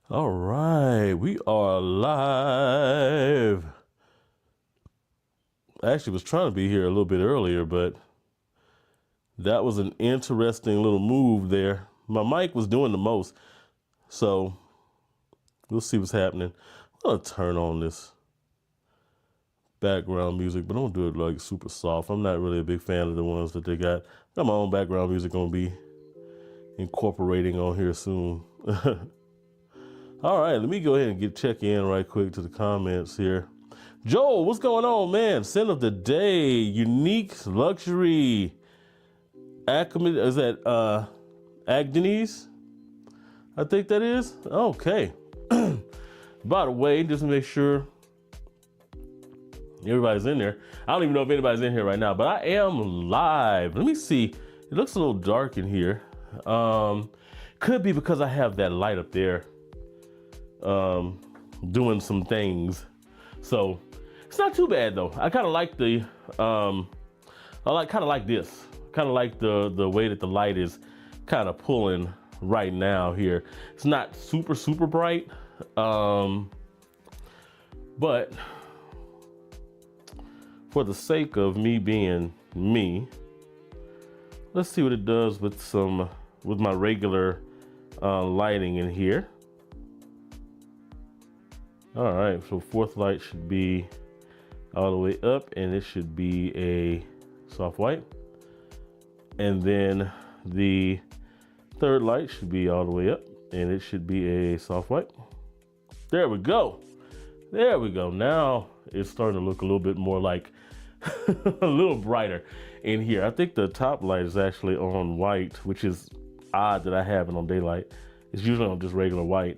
All right, we are live. I actually was trying to be here a little bit earlier, but that was an interesting little move there. My mic was doing the most, so we'll see what's happening. I'm gonna turn on this background music, but I don't do it like super soft. I'm not really a big fan of the ones that they got. Got my own background music gonna be incorporating on here soon. All right, let me go ahead and check in right quick to the comments here. Joel, what's going on, man? Scent of the day, unique luxury. Is that Agnes? I think that is. Okay. By the way, just to make sure everybody's in there. I don't even know if anybody's in here right now, but I am live. Let me see. It looks a little dark in here. Could be because I have that light up there. Doing some things, so it's not too bad though. I kind of like the kind of like this, kind of like the way that the light is kind of pulling right now here. It's not super bright, but for the sake of me being me, let's see what it does with my regular lighting in here. All right, so fourth light should be all the way up, and it should be a soft white. And then the third light should be all the way up, and it should be a soft white. There we go. There we go. Now it's starting to look a little bit more like a little brighter in here. I think the top light is actually on white, which is odd that I have it on daylight. It's usually on just regular white.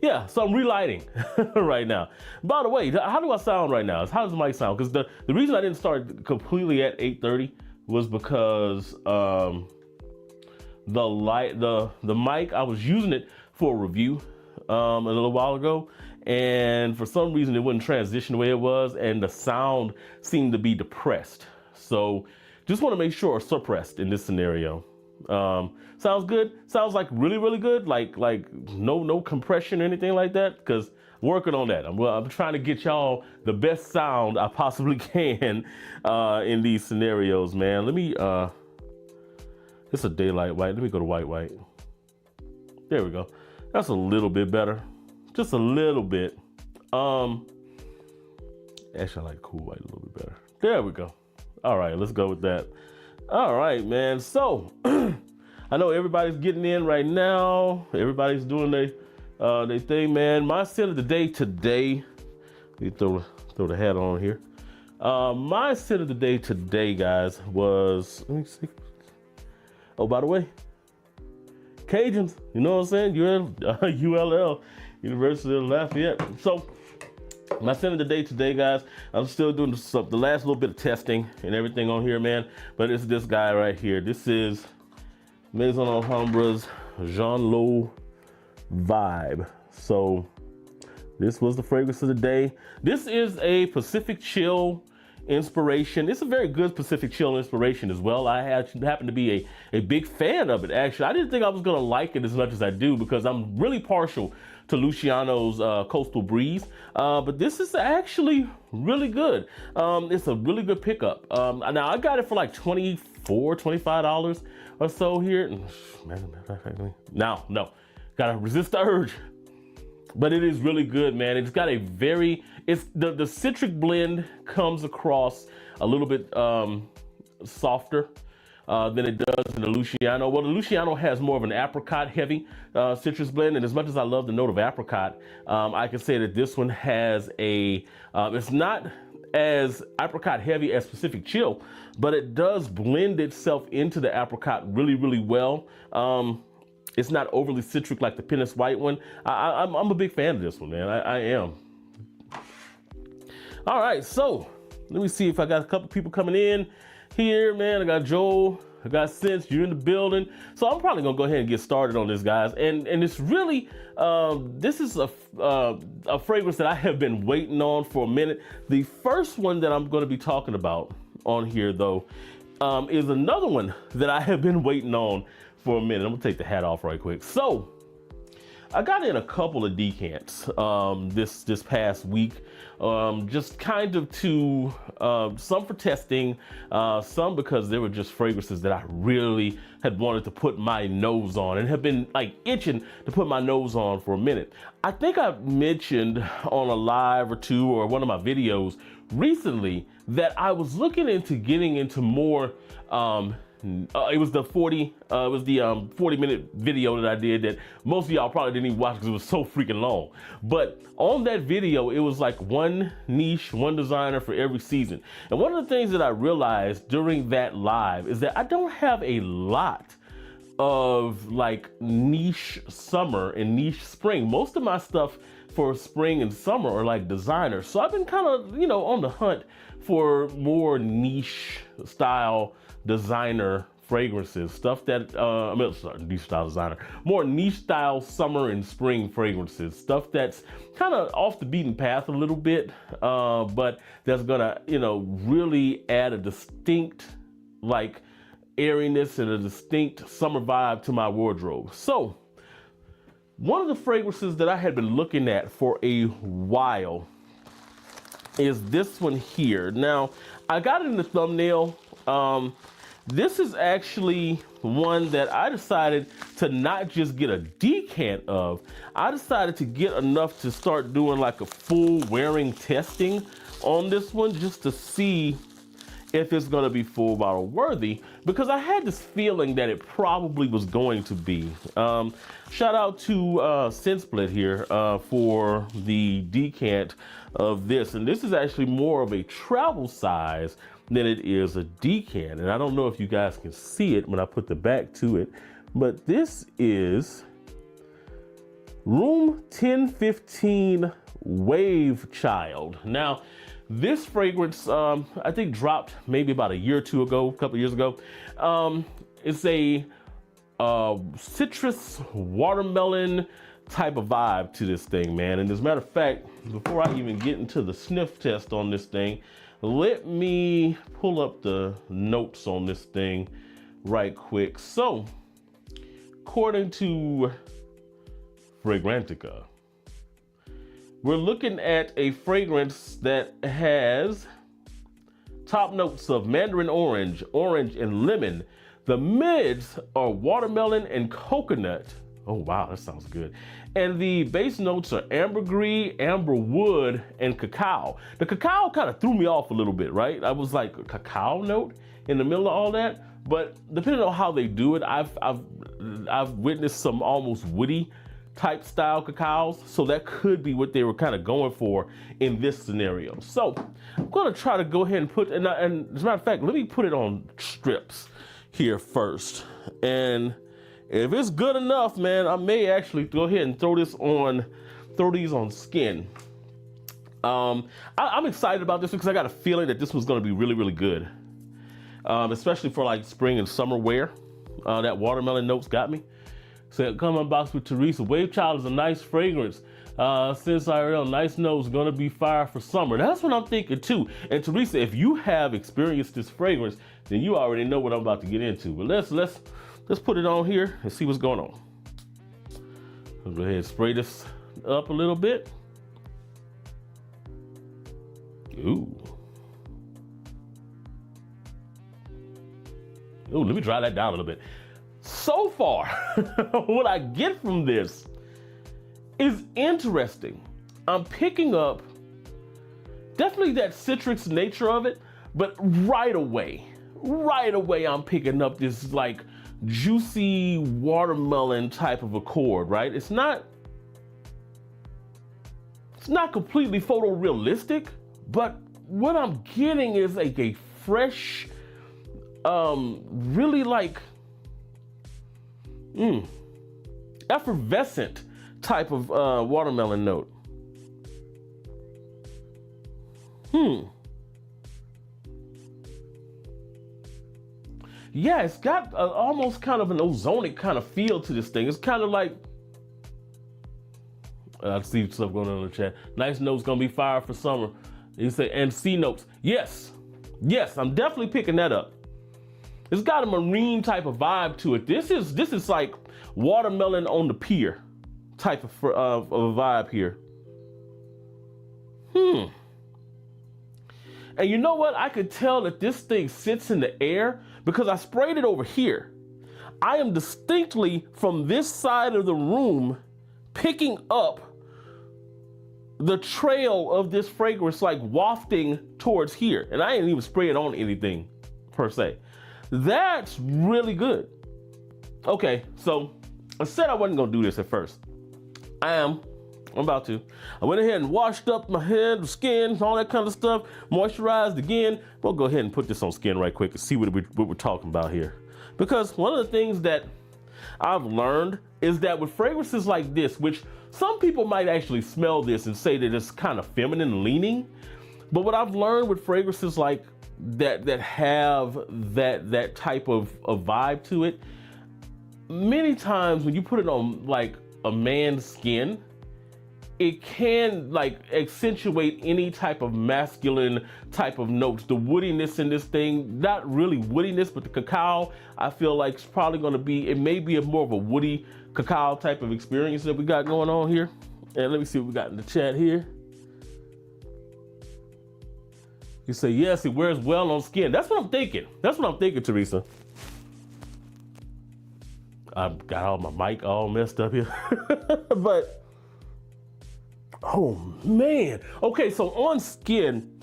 Yeah, so I'm relighting right now. By the way, how do I sound right now? How does the mic sound? Because the reason I didn't start completely at 8:30 was because the mic, I was using it for a review a little while ago, and for some reason it wouldn't transition the way it was, and the sound seemed to be depressed. So just want to make sure suppressed in this scenario. Sounds good. Sounds like really good. Like no compression or anything like that. Because working on that. I'm trying to get y'all the best sound I possibly can in these scenarios, man. Let me. It's a daylight white. Let me go to white. There we go. That's a little bit better. Just a little bit. Actually, I like cool white a little bit better. There we go. All right, let's go with that. All right, man. So I know everybody's getting in right now. Everybody's doing their thing, man. My scent of the day today. Let me throw the hat on here. My scent of the day today, guys, was, let me see. Oh, by the way, Cajuns. You know what I'm saying? ULL, University of Lafayette. So my scent of the day today, guys, I'm still doing the last little bit of testing and everything on here, man. But it's this guy right here. This is Maison Alhambra's Jean Lo Vibe. So this was the fragrance of the day. This is a Pacific Chill inspiration. It's a very good Pacific Chill inspiration as well. I happen to be a big fan of it, actually. I didn't think I was gonna like it as much as I do because I'm really partial to Luciano's Coastal Breeze, but this is actually really good. It's a really good pickup. Now I got it for like $24, $25 or so here. No, gotta resist the urge. But it is really good, man. It's got the citric blend comes across a little bit softer than it does in the Luciano. Well, the Luciano has more of an apricot heavy citrus blend, and as much as I love the note of apricot, I can say that this one has it's not as apricot heavy as Pacific Chill, but it does blend itself into the apricot really well. It's not overly citric like the Pinus White one. I'm a big fan of this one, man. I am. All right, so let me see if I got a couple people coming in here, man. I got Joel, I got Sense, you're in the building. So I'm probably gonna go ahead and get started on this, guys. And it's really, this is a fragrance that I have been waiting on for a minute. The first one that I'm gonna be talking about on here, though, is another one that I have been waiting on for a minute. I'm gonna take the hat off right quick. So I got in a couple of decants this past week, just kind of to some for testing, some because they were just fragrances that I really had wanted to put my nose on and have been like itching to put my nose on for a minute. I think I mentioned on a live or two or one of my videos recently that I was looking into getting into more it was the 40-minute video that I did that most of y'all probably didn't even watch because it was so freaking long. But on that video, it was like one niche, one designer for every season. And one of the things that I realized during that live is that I don't have a lot of like niche summer and niche spring. Most of my stuff for spring and summer are like designers. So I've been kind of, you know, on the hunt for more niche style designer fragrances, stuff that, niche style designer, more niche style summer and spring fragrances, stuff that's kind of off the beaten path a little bit, but that's gonna, you know, really add a distinct like airiness and a distinct summer vibe to my wardrobe. So one of the fragrances that I had been looking at for a while is this one here. Now, I got it in the thumbnail. This is actually one that I decided to not just get a decant of. I decided to get enough to start doing like a full wearing testing on this one just to see if it's gonna be full bottle worthy, because I had this feeling that it probably was going to be. Shout out to ScentSplit here for the decant of this. And this is actually more of a travel size than it is a decant. And I don't know if you guys can see it when I put the back to it, but this is Room 1015 WaveChild. Now, this fragrance, I think dropped maybe about a year or two ago, a couple years ago. It's a citrus watermelon type of vibe to this thing, man. And as a matter of fact, before I even get into the sniff test on this thing, let me pull up the notes on this thing right quick. So, according to Fragrantica, we're looking at a fragrance that has top notes of mandarin orange, orange, and lemon. The mids are watermelon and coconut. Oh wow, that sounds good. And the base notes are ambergris, amber wood, and cacao. The cacao kind of threw me off a little bit, right? I was like, a cacao note in the middle of all that? But depending on how they do it, I've witnessed some almost woody type style cacaos. So that could be what they were kind of going for in this scenario. So I'm gonna try to go ahead and put, and as a matter of fact, let me put it on strips here first. And if it's good enough, man, I may actually go ahead and throw these on skin. I'm excited about this because I got a feeling that this was gonna be really, really good. Especially for like spring and summer wear. That watermelon notes got me. So come unboxed with Teresa. WaveChild is a nice fragrance. Since IRL, nice nose, gonna be fire for summer. That's what I'm thinking too. And Teresa, if you have experienced this fragrance, then you already know what I'm about to get into. But let's put it on here and see what's going on. Let's go ahead and spray this up a little bit. Ooh. Ooh, let me dry that down a little bit. So far, what I get from this is interesting. I'm picking up definitely that citrus nature of it, but right away I'm picking up this like juicy watermelon type of accord, right? It's not completely photorealistic, but what I'm getting is like a fresh, really like effervescent type of watermelon note. Yeah, it's got almost kind of an ozonic kind of feel to this thing. It's kind of like, I see stuff going on in the chat. Nice notes, gonna be fire for summer. You say, and C notes. Yes, I'm definitely picking that up. It's got a marine type of vibe to it. This is like watermelon on the pier type of a vibe here. And you know what? I could tell that this thing sits in the air because I sprayed it over here. I am distinctly from this side of the room picking up the trail of this fragrance, like wafting towards here. And I didn't even spray it on anything per se. That's really good. Okay, so I said I wasn't gonna do this at first. I'm about to. I went ahead and washed up my head, skin, all that kind of stuff, moisturized again. We'll go ahead and put this on skin right quick and see what we're talking about here. Because one of the things that I've learned is that with fragrances like this, which some people might actually smell this and say that it's kind of feminine leaning, but what I've learned with fragrances like that have that type of vibe to it, many times when you put it on like a man's skin, it can like accentuate any type of masculine type of notes. The woodiness in this thing, not really woodiness, but the cacao, I feel like it's probably gonna be, it may be more of a woody cacao type of experience that we got going on here. And let me see what we got in the chat here. You say, yes, it wears well on skin. That's what I'm thinking. That's what I'm thinking, Teresa. I've got all my mic all messed up here. But, oh man. Okay, so on skin,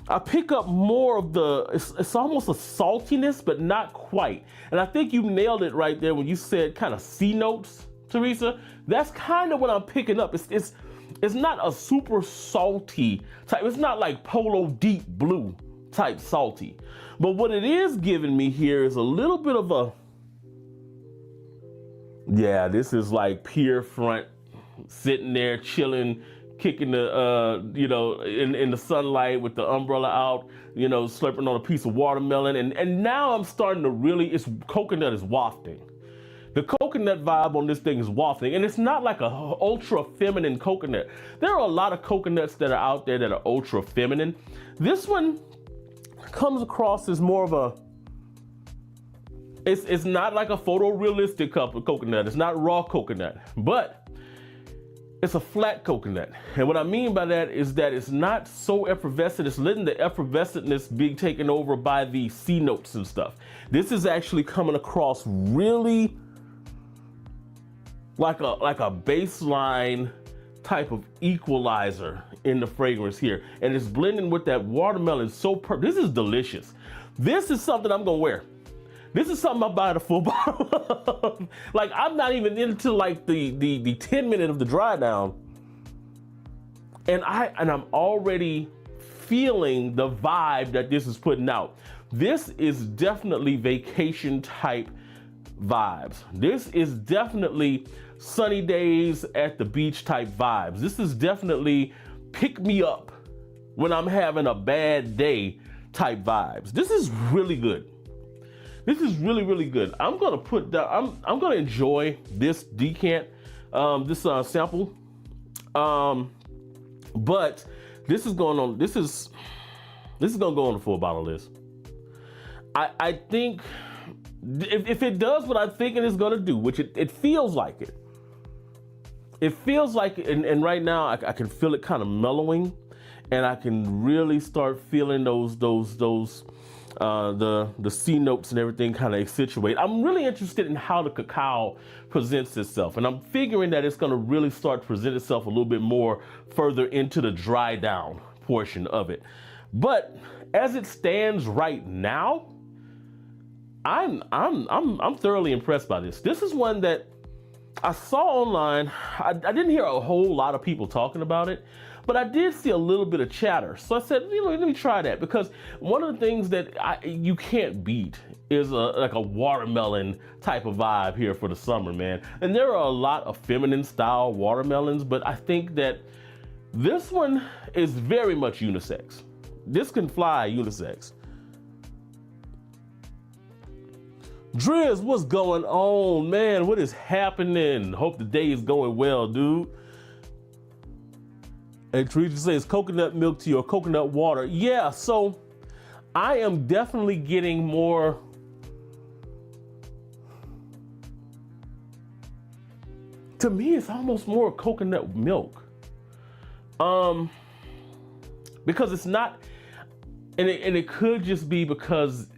I pick up more of the, it's almost a saltiness, but not quite. And I think you nailed it right there when you said kind of C notes, Teresa. That's kind of what I'm picking up. It's not a super salty type. It's not like Polo Deep Blue type salty. But what it is giving me here is a little bit of a, yeah, this is like Pier front, sitting there chilling, kicking the, you know, in the sunlight with the umbrella out, you know, slurping on a piece of watermelon. And now I'm starting to really, it's coconut is wafting. The coconut vibe on this thing is wafting, and it's not like a ultra feminine coconut. There are a lot of coconuts that are out there that are ultra feminine. This one comes across as more of a, it's not like a photorealistic cup of coconut. It's not raw coconut, but it's a flat coconut. And what I mean by that is that it's not so effervescent. It's letting the effervescentness be taken over by the C notes and stuff. This is actually coming across really like a baseline type of equalizer in the fragrance here. And it's blending with that watermelon so perfect. This is delicious. This is something I'm gonna wear. This is something I'm buying a full bottle of. Like, I'm not even into like the 10 minute of the dry down. And I'm already feeling the vibe that this is putting out. This is definitely vacation type vibes. This is definitely sunny days at the beach type vibes. This is definitely pick me up when I'm having a bad day type vibes. This is really good. This is really, really good. I'm gonna put down, I'm gonna enjoy this decant, this sample. But this is going on, this is gonna go on the full bottle list. I think if it does what I'm thinking it's gonna do, which it feels like it. It feels like, and right now I can feel it kind of mellowing, and I can really start feeling the C notes and everything kind of accentuate. I'm really interested in how the cacao presents itself, and I'm figuring that it's gonna really start to present itself a little bit more further into the dry down portion of it. But as it stands right now, I'm thoroughly impressed by this. This is one that I saw online. I didn't hear a whole lot of people talking about it, but I did see a little bit of chatter. So I said, you know, let me try that, because one of the things that you can't beat is like a watermelon type of vibe here for the summer, man. And there are a lot of feminine style watermelons, but I think that this one is very much unisex. This can fly unisex. Driz, what's going on, man? What is happening? Hope the day is going well, dude. And Teresa says coconut milk tea or coconut water. Yeah, so I am definitely getting more to me, it's almost more coconut milk. Because it's not, and it could just be because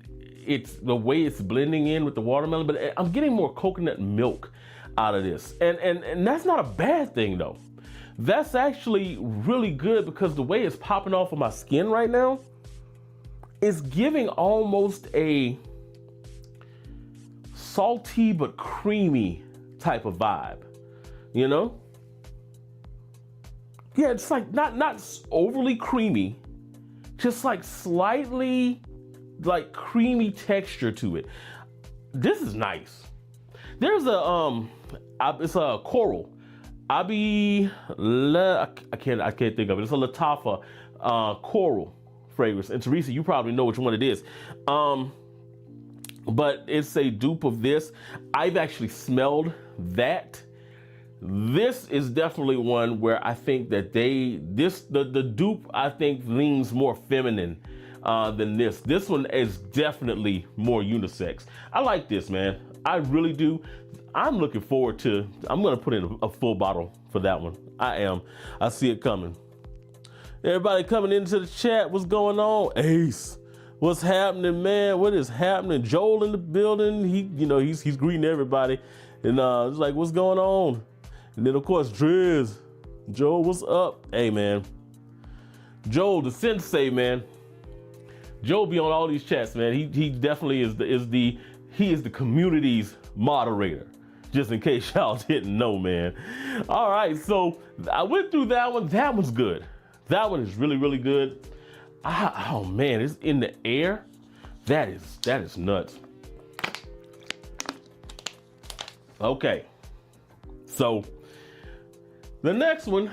it's the way it's blending in with the watermelon, but I'm getting more coconut milk out of this. And that's not a bad thing though. That's actually really good because the way it's popping off of my skin right now, it's giving almost a salty but creamy type of vibe, you know? Yeah, it's like not overly creamy, just like slightly like creamy texture to it. This is nice. There's a it's a coral. I can't think of it. It's a Lattafa coral fragrance. And Teresa, you probably know which one it is. But it's a dupe of this. I've actually smelled that. This is definitely one where I think that the dupe I think leans more feminine than this. This one is definitely more unisex. I like this, man. I really do. I'm looking forward to, I'm gonna put in a full bottle for that one. I am. I see it coming. Everybody coming into the chat, what's going on? Ace, what's happening, man? What is happening? Joel in the building. He's greeting everybody. And it's like, what's going on? And then of course, Driz. Joel, what's up? Hey, man. Joel, the sensei, man. Joel be on all these chats, man. He definitely is the community's moderator. Just in case y'all didn't know, man. All right, so I went through that one. That one's good. That one is really, really good. Oh man, it's in the air. That is nuts. Okay, so the next one,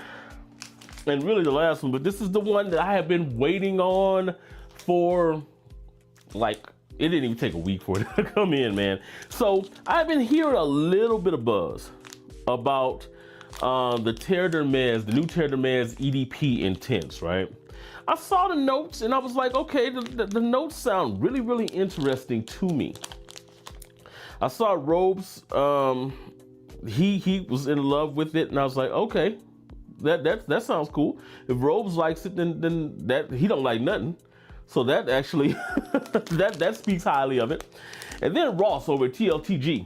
and really the last one, but this is the one that I have been waiting on for, like, it didn't even take a week for it to come in, man. So I've been hearing a little bit of buzz about the Terre, the new Terre EDP Intense, right? I saw the notes and I was like, okay, the notes sound really, really interesting to me. I saw Robes, he was in love with it, and I was like, okay, that sounds cool. If Robes likes it, then that he don't like nothing. So that actually, that speaks highly of it. And then Ross over at TLTG,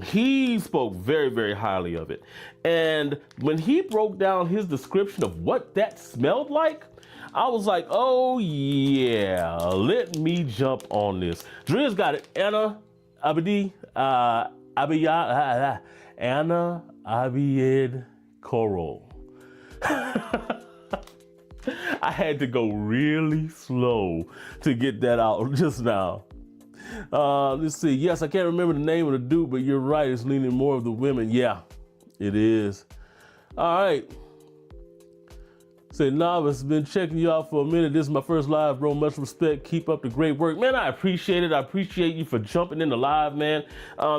he spoke very, very highly of it. And when he broke down his description of what that smelled like, I was like, oh yeah, let me jump on this. Driz got it. Anna Abiyed Coral. I had to go really slow to get that out just now. Let's see. Yes, I can't remember the name of the dude, but you're right. It's leaning more of the women. Yeah, it is. All right. Say, Novice, been checking you out for a minute. This is my first live, bro. Much respect. Keep up the great work. Man, I appreciate it. I appreciate you for jumping in the live, man.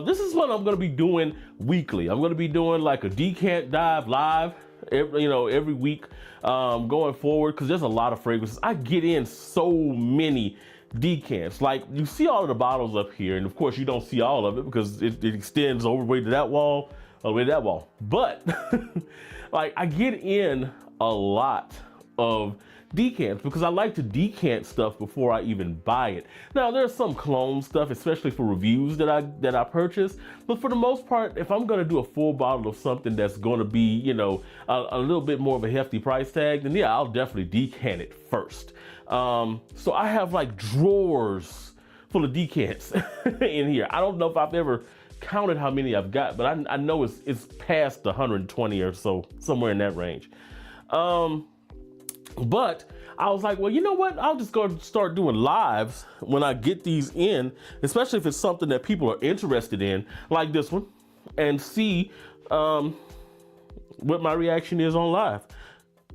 This is what I'm going to be doing weekly. I'm going to be doing like a Decant dive live every week going forward, because there's a lot of fragrances. I get in so many decants. Like, you see all of the bottles up here, and of course you don't see all of it because it extends all the way to that wall, all the way to that wall. But like, I get in a lot of decants because I like to decant stuff before I even buy it. Now, there's some clone stuff, especially for reviews that I purchase, but for the most part, if I'm going to do a full bottle of something that's going to be, a little bit more of a hefty price tag, then yeah, I'll definitely decant it first. So I have like drawers full of decants in here. I don't know if I've ever counted how many I've got, but I know it's past 120 or so, somewhere in that range. But I was like, well, you know what? I'll just go start doing lives when I get these in, especially if it's something that people are interested in, like this one, and see what my reaction is on live.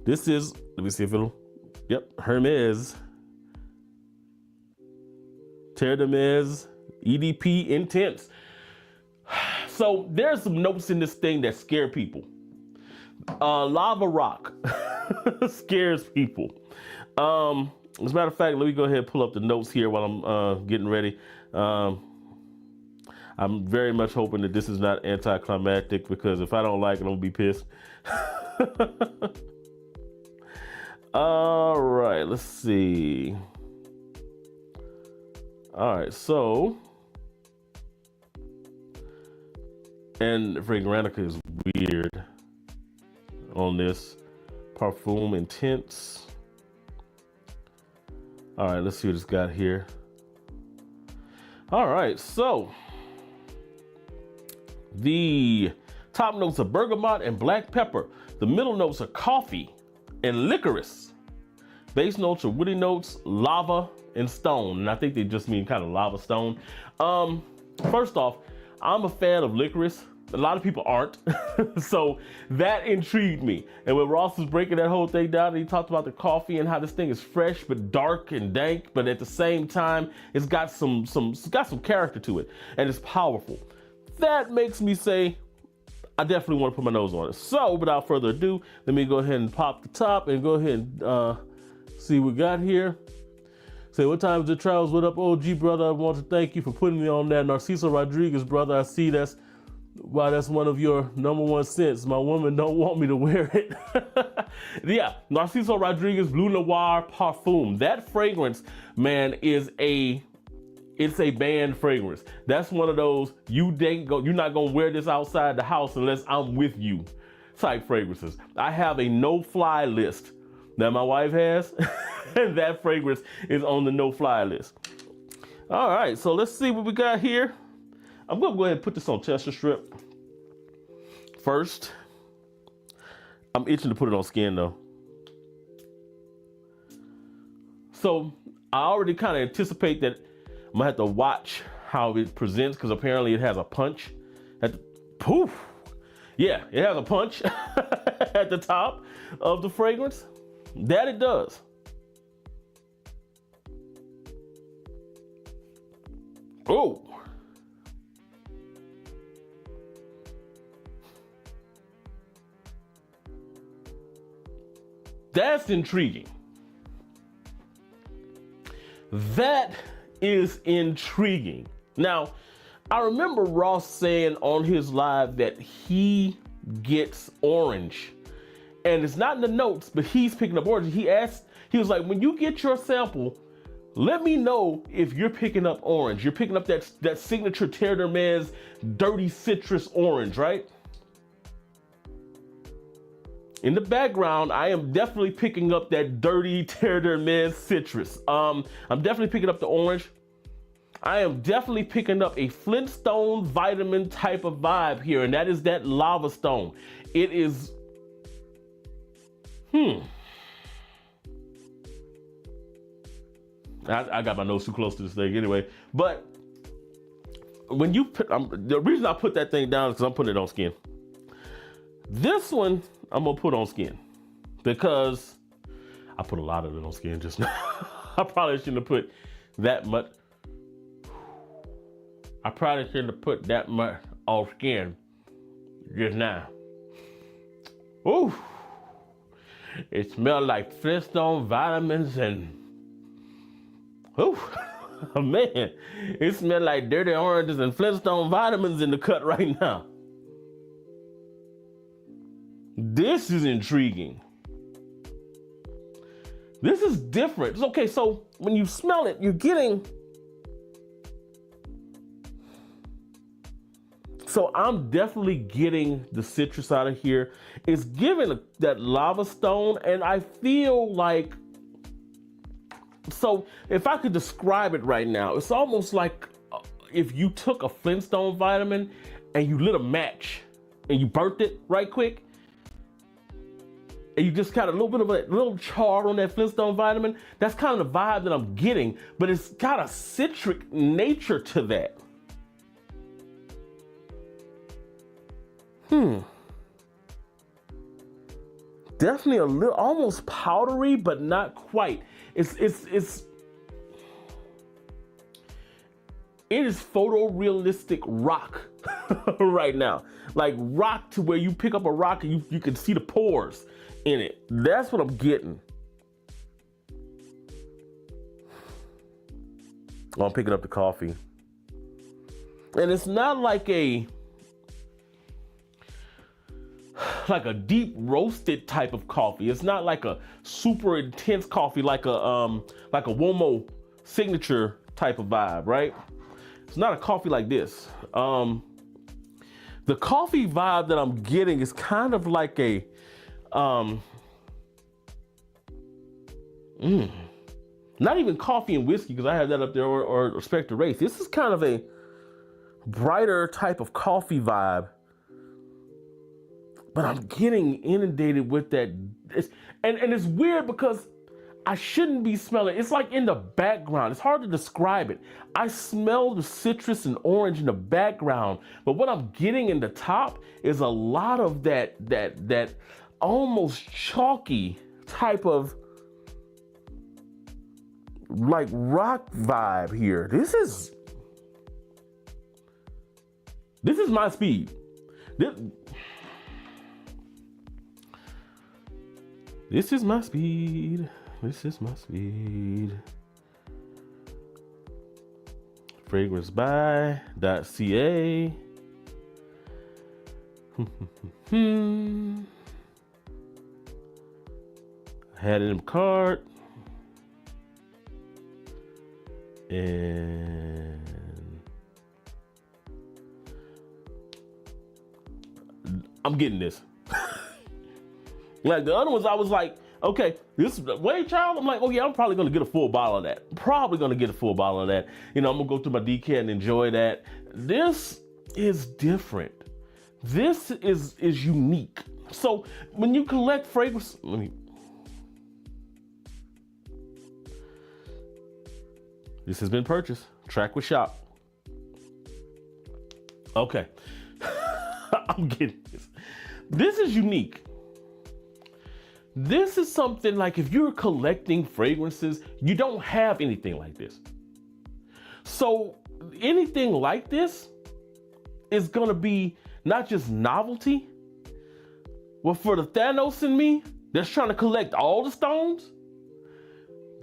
This is, let me see if it'll, yep, Hermes, Terre EDP Intense. So there's some notes in this thing that scare people. Lava rock scares people. As a matter of fact, let me go ahead and pull up the notes here while I'm getting ready. I I'm very much hoping that this is not anticlimactic, because if I don't like it, I'm gonna be pissed. All right, let's see. All right, so, and Fragrantica is weird on this. Parfum Intense. All right, let's see what it's got here. All right, so the top notes are bergamot and black pepper. The middle notes are coffee and licorice. Base notes are woody notes, lava, and stone. And I think they just mean kind of lava stone. First off, I'm a fan of licorice. A lot of people aren't. So that intrigued me. And when Ross was breaking that whole thing down, he talked about the coffee and how this thing is fresh but dark and dank, but at the same time, it's got some character to it, and it's powerful. That makes me say, I definitely want to put my nose on it. So without further ado, let me go ahead and pop the top and go ahead and see what we got here. Say, what time is the trials? What up, OG brother? I want to thank you for putting me on that. Narciso Rodriguez, brother, I see that's why that's one of your #1 scents. My woman don't want me to wear it. Yeah, Narciso Rodriguez Blue Noir Parfum. That fragrance, man, it's a banned fragrance. That's one of those, you're not gonna wear this outside the house unless I'm with you type fragrances. I have a no-fly list that my wife has, and that fragrance is on the no-fly list. All right, so let's see what we got here. I'm gonna go ahead and put this on tester strip first. I'm itching to put it on skin though. So I already kind of anticipate that I'm gonna have to watch how it presents, because apparently it has a punch at the, poof. Yeah, it has a punch at the top of the fragrance. That it does. Oh. That's intriguing. That is intriguing. Now, I remember Ross saying on his live that he gets orange, and it's not in the notes, but he's picking up orange. He was like, when you get your sample, let me know if you're picking up orange. You're picking up that signature Terre d'Hermes dirty citrus orange, right? In the background, I am definitely picking up that dirty Terre d'Hermes citrus. I'm definitely picking up the orange. I am definitely picking up a Flintstone vitamin type of vibe here, and that is that lava stone. It is, I got my nose too close to this thing anyway. But when you put, the reason I put that thing down is because I'm putting it on skin. This one I'm gonna put on skin because I put a lot of it on skin just now. I probably shouldn't have put that much. I probably shouldn't have put that much on skin just now. Ooh, it smells like Flintstone vitamins and, ooh, man, it smells like dirty oranges and Flintstone vitamins in the cut right now. This is intriguing. This is different. Okay, so when you smell it, you're getting, so I'm definitely getting the citrus out of here. It's giving that lava stone, and I feel like, so if I could describe it right now, it's almost like if you took a Flintstone vitamin and you lit a match and you burnt it right quick, and you just got a little bit of a little char on that Flintstone vitamin. That's kind of the vibe that I'm getting, but it's got a citric nature to that. Definitely a little, almost powdery, but not quite. It is photorealistic rock right now. Like rock to where you pick up a rock and you can see the pores in it. That's what I'm getting. Oh, I'm picking up the coffee. And it's not like a deep roasted type of coffee. It's not like a super intense coffee, like a Womo signature type of vibe, right? It's not a coffee like this. The coffee vibe that I'm getting is kind of like a not even coffee and whiskey, because I have that up there, or Spectre Race. This is kind of a brighter type of coffee vibe, but I'm getting inundated with that. And it's weird because I shouldn't be smelling. It's like in the background. It's hard to describe it. I smell the citrus and orange in the background, but what I'm getting in the top is a lot of that almost chalky type of like rock vibe here. This is my speed. This is my speed. This is my speed. Fragrancebuy.ca. Had it in the cart. And I'm getting this. Like the other ones, I was like, okay, this is WaveChild. I'm like, oh yeah, I'm probably gonna get a full bottle of that. Probably gonna get a full bottle of that. You know, I'm gonna go through my Decant and enjoy that. This is different. This is unique. So when you collect fragrance, this has been purchased. Track with shop. Okay. I'm getting this. This is unique. This is something like if you're collecting fragrances, you don't have anything like this. So anything like this is gonna be not just novelty, but for the Thanos in me that's trying to collect all the stones,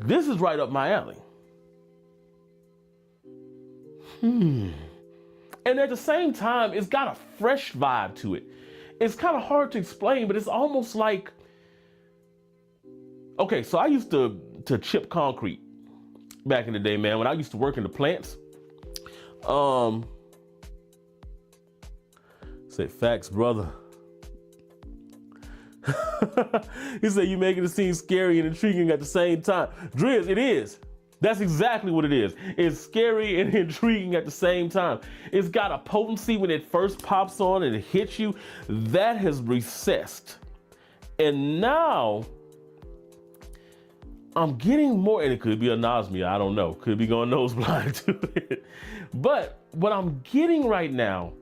this is right up my alley. And at the same time, it's got a fresh vibe to it. It's kind of hard to explain, but it's almost like, okay, so I used to chip concrete back in the day, man, when I used to work in the plants. Say facts, brother. He said you making it seem scary and intriguing at the same time. Driz, it is. That's exactly what it is. It's scary and intriguing at the same time. It's got a potency when it first pops on and it hits you. That has recessed. And now I'm getting more, and it could be anosmia, I don't know. Could be going nose blind to it. But what I'm getting right now,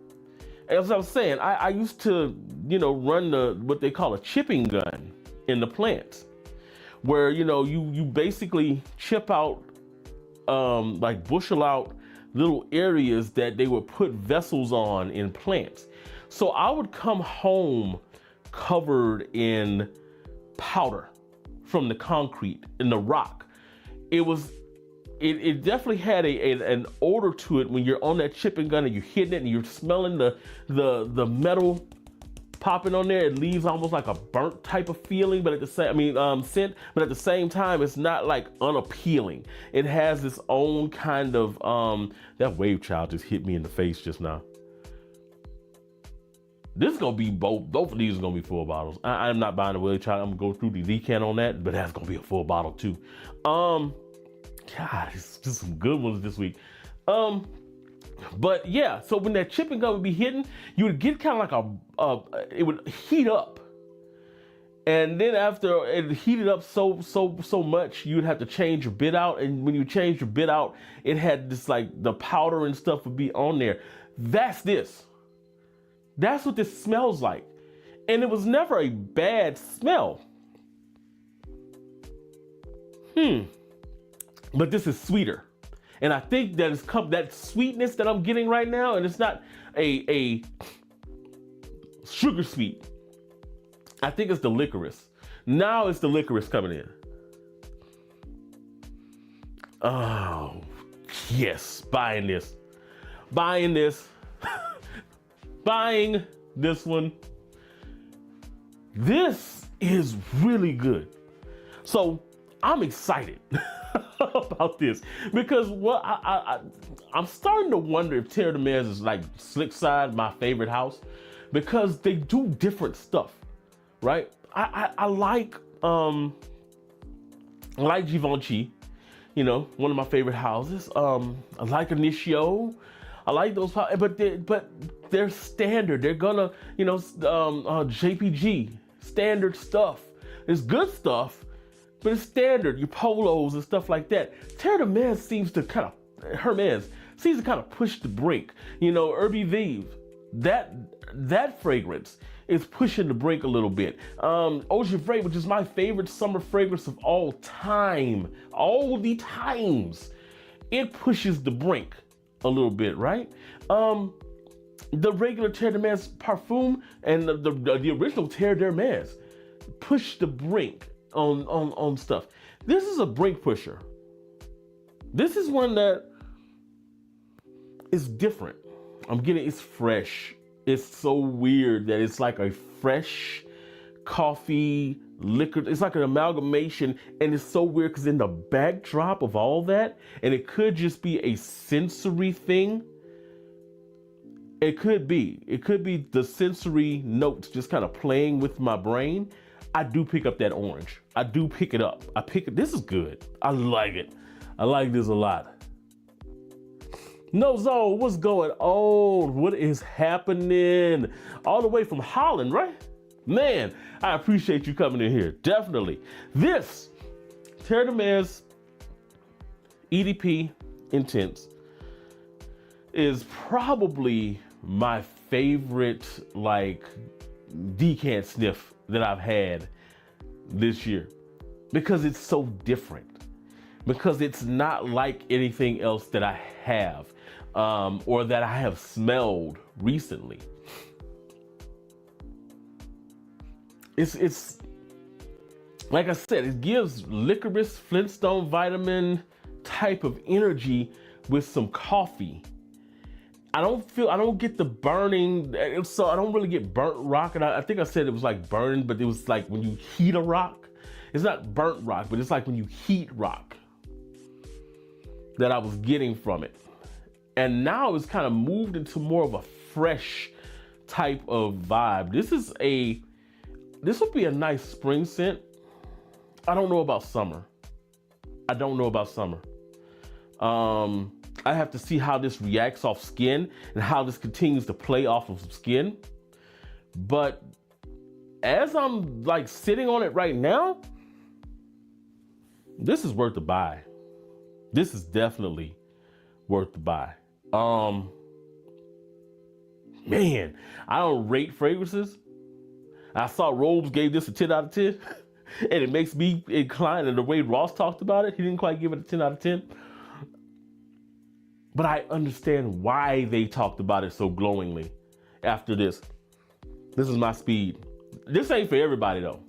as I was saying, I used to, you know, run what they call a chipping gun in the plants, where, you know, you basically chip out, like bushel out little areas that they would put vessels on in plants. So I would come home covered in powder from the concrete and the rock. It definitely had an odor to it when you're on that chipping gun and you're hitting it and you're smelling the metal popping on there. It leaves almost like a burnt type of feeling, but at the same, scent, but at the same time, it's not like unappealing. It has its own kind of, that WaveChild just hit me in the face just now. This is gonna be both of these are gonna be full bottles. I'm not buying a WaveChild. I'm gonna go through the Decant on that, but that's gonna be a full bottle too. God, it's just some good ones this week. But yeah, so when that chipping gun would be hitting, you would get kind of like it would heat up. And then after it heated up so much, you'd have to change your bit out. And when you change your bit out, it had this like the powder and stuff would be on there. That's this. That's what this smells like. And it was never a bad smell. But this is sweeter. And I think that it's that sweetness that I'm getting right now, and it's not a sugar sweet. I think it's the licorice. Now it's the licorice coming in. Oh, yes, buying this. buying this, buying this one. This is really good. So I'm excited about this because what I'm starting to wonder if Terre is like Slick Side, my favorite house, because they do different stuff, right? I like Givenchy, you know, one of my favorite houses. I like Initio. I like those, but they're standard. They're gonna, you know, JPG, standard stuff. It's good stuff, but it's standard, your polos and stuff like that. Terre seems to kind of push the brink. You know, Herby Vive, that fragrance is pushing the brink a little bit. Eau Givré, which is my favorite summer fragrance of all time, all the times, it pushes the brink a little bit, right? The regular Terre d'Hermès parfum and the original Terre d'Hermès push the brink on stuff. This is a brink pusher. This is one that is different. It's fresh. It's so weird that it's like a fresh coffee liquor. It's like an amalgamation, and it's so weird because in the backdrop of all that, and it could just be a sensory thing. It could be the sensory notes just kind of playing with my brain. I do pick up that orange. I do pick it up. This is good. I like it. I like this a lot. Nozo, what's going on? What is happening? All the way from Holland, right? Man, I appreciate you coming in here. Definitely. This Terre d'Hermès EDP Intense is probably my favorite like decant sniff that I've had this year, because it's so different, because it's not like anything else that I have or that I have smelled recently. It's like I said, it gives licorice, Flintstone vitamin type of energy with some coffee. I don't get the burning, so I don't really get burnt rock. And I think I said it was like burning, but it was like when you heat a rock. It's not burnt rock, but it's like when you heat rock that I was getting from it. And now it's kind of moved into more of a fresh type of vibe. This would be a nice spring scent. I don't know about summer. I have to see how this reacts off skin and how this continues to play off of skin. But as I'm like sitting on it right now, this is worth the buy. This is definitely worth the buy. Man, I don't rate fragrances. I saw Robes gave this a 10 out of 10, and it makes me inclined. And the way Ross talked about it, he didn't quite give it a 10 out of 10. But I understand why they talked about it so glowingly after this. This is my speed. This ain't for everybody though.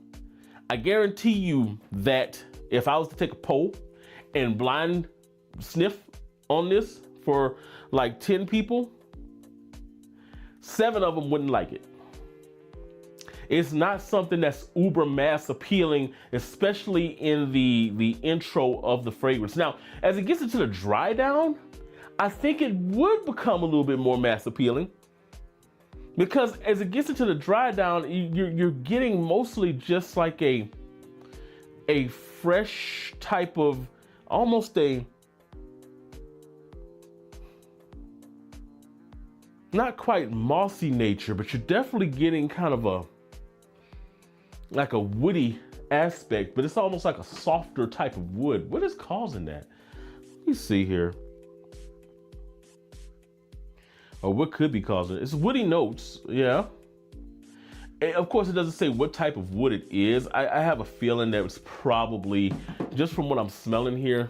I guarantee you that if I was to take a poll and blind sniff on this for like 10 people, 7 of them wouldn't like it. It's not something that's uber mass appealing, especially in the intro of the fragrance. Now, as it gets into the dry down, I think it would become a little bit more mass appealing, because as it gets into the dry down, you're getting mostly just like a fresh type of, almost a, not quite mossy nature, but you're definitely getting kind of like a woody aspect, but it's almost like a softer type of wood. What is causing that? Let me see here. Or what could be causing it? It's woody notes, yeah. And of course, it doesn't say what type of wood it is. I have a feeling that it's probably, just from what I'm smelling here,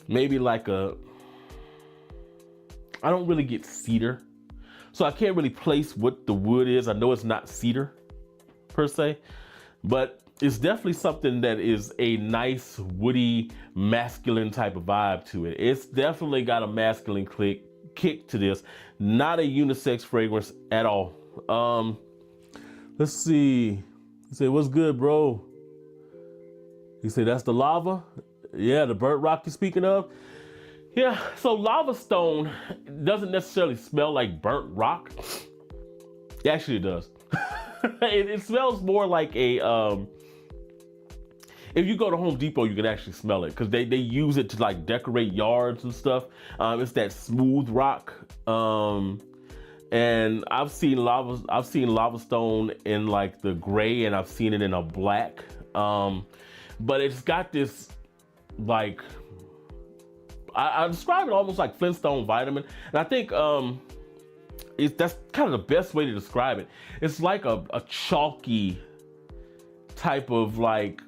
maybe like I don't really get cedar, so I can't really place what the wood is. I know it's not cedar per se, but it's definitely something that is a nice, woody, masculine type of vibe to it. It's definitely got a masculine kick to this. Not a unisex fragrance at all. Let's see. He said, what's good, bro? He said, that's the lava? Yeah, the burnt rock you're speaking of? Yeah, so lava stone doesn't necessarily smell like burnt rock. Actually, it does. It smells more like a, if you go to Home Depot, you can actually smell it because they use it to like decorate yards and stuff. It's that smooth rock. And I've seen lava stone in like the gray, and I've seen it in a black. But it's got this like, I describe it almost like Flintstone vitamin. And I think that's kind of the best way to describe it. It's like a chalky type of like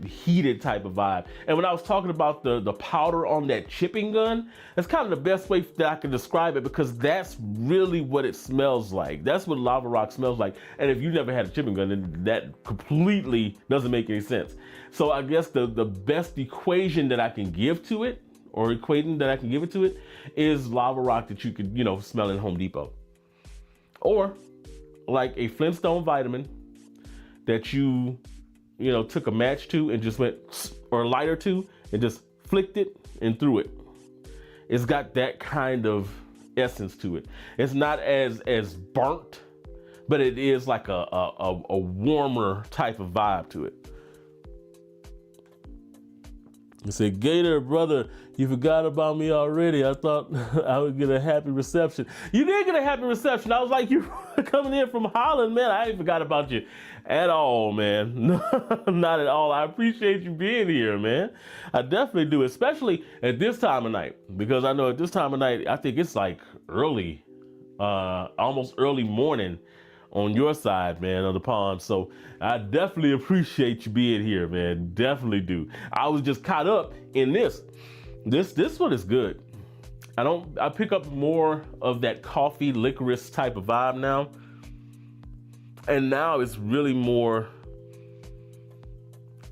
heated type of vibe. And when I was talking about the powder on that chipping gun, that's kind of the best way that I can describe it, because that's really what it smells like. That's what lava rock smells like. And if you never had a chipping gun, then that completely doesn't make any sense. So I guess the best equation that I can give to it, or equating that I can give it to it, is lava rock that you could, smell in Home Depot. Or like a Flintstone vitamin that you took a match to and just went, or a lighter to, and just flicked it and threw it. It's got that kind of essence to it. It's not as burnt, but it is like a warmer type of vibe to it. You said, Gator, brother, you forgot about me already. I thought I would get a happy reception. You did get a happy reception. I was like, you coming in from Holland, man. I ain't forgot about you at all, man. Not at all. I appreciate you being here, man. I definitely do, especially at this time of night, because I know at this time of night, I think it's like early, almost early morning on your side, man, of the pond. So I definitely appreciate you being here, man. Definitely do. I was just caught up in this. This one is good. I pick up more of that coffee licorice type of vibe now. And now it's really more,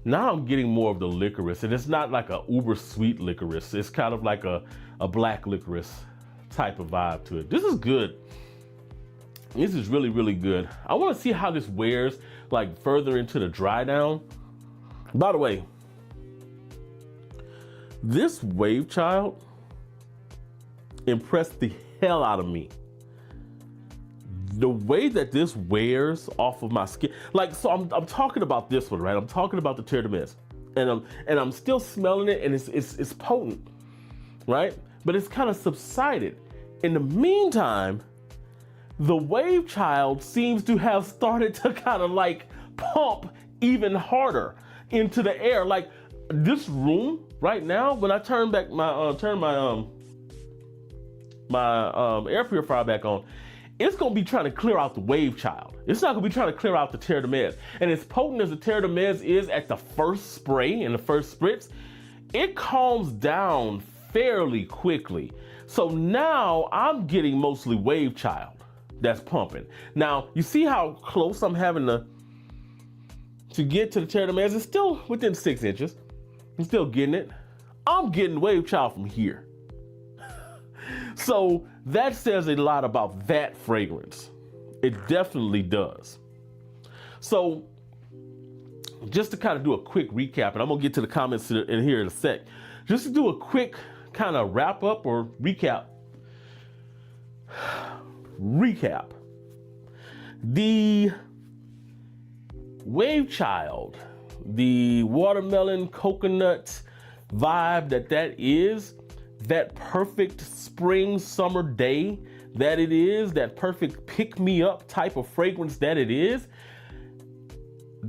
now I'm getting more of the licorice, and it's not like a uber sweet licorice. It's kind of like a black licorice type of vibe to it. This is good. This is really, really good. I want to see how this wears like further into the dry down. By the way, this WaveChild impressed the hell out of me. The way that this wears off of my skin, like, so I'm talking about this one, right? I'm talking about the Terre, and I'm still smelling it, and it's potent, right? But it's kind of subsided. In the meantime, the WaveChild seems to have started to kind of like pump even harder into the air. Like this room right now, when I turn back my air purifier back on, it's gonna be trying to clear out the WaveChild. It's not gonna be trying to clear out the Terre. And as potent as the Terre is at the first spray and the first spritz, it calms down fairly quickly. So now I'm getting mostly WaveChild that's pumping. Now, you see how close I'm having to get to the Terre. It's still within 6 inches. I'm still getting it. I'm getting WaveChild from here. So that says a lot about that fragrance. It definitely does. So just to kind of do a quick recap, and I'm gonna get to the comments in here in a sec. Just to do a quick kind of wrap up or recap. The WaveChild, the watermelon coconut vibe that is, that perfect spring summer day that it is, that perfect pick me up type of fragrance that it is,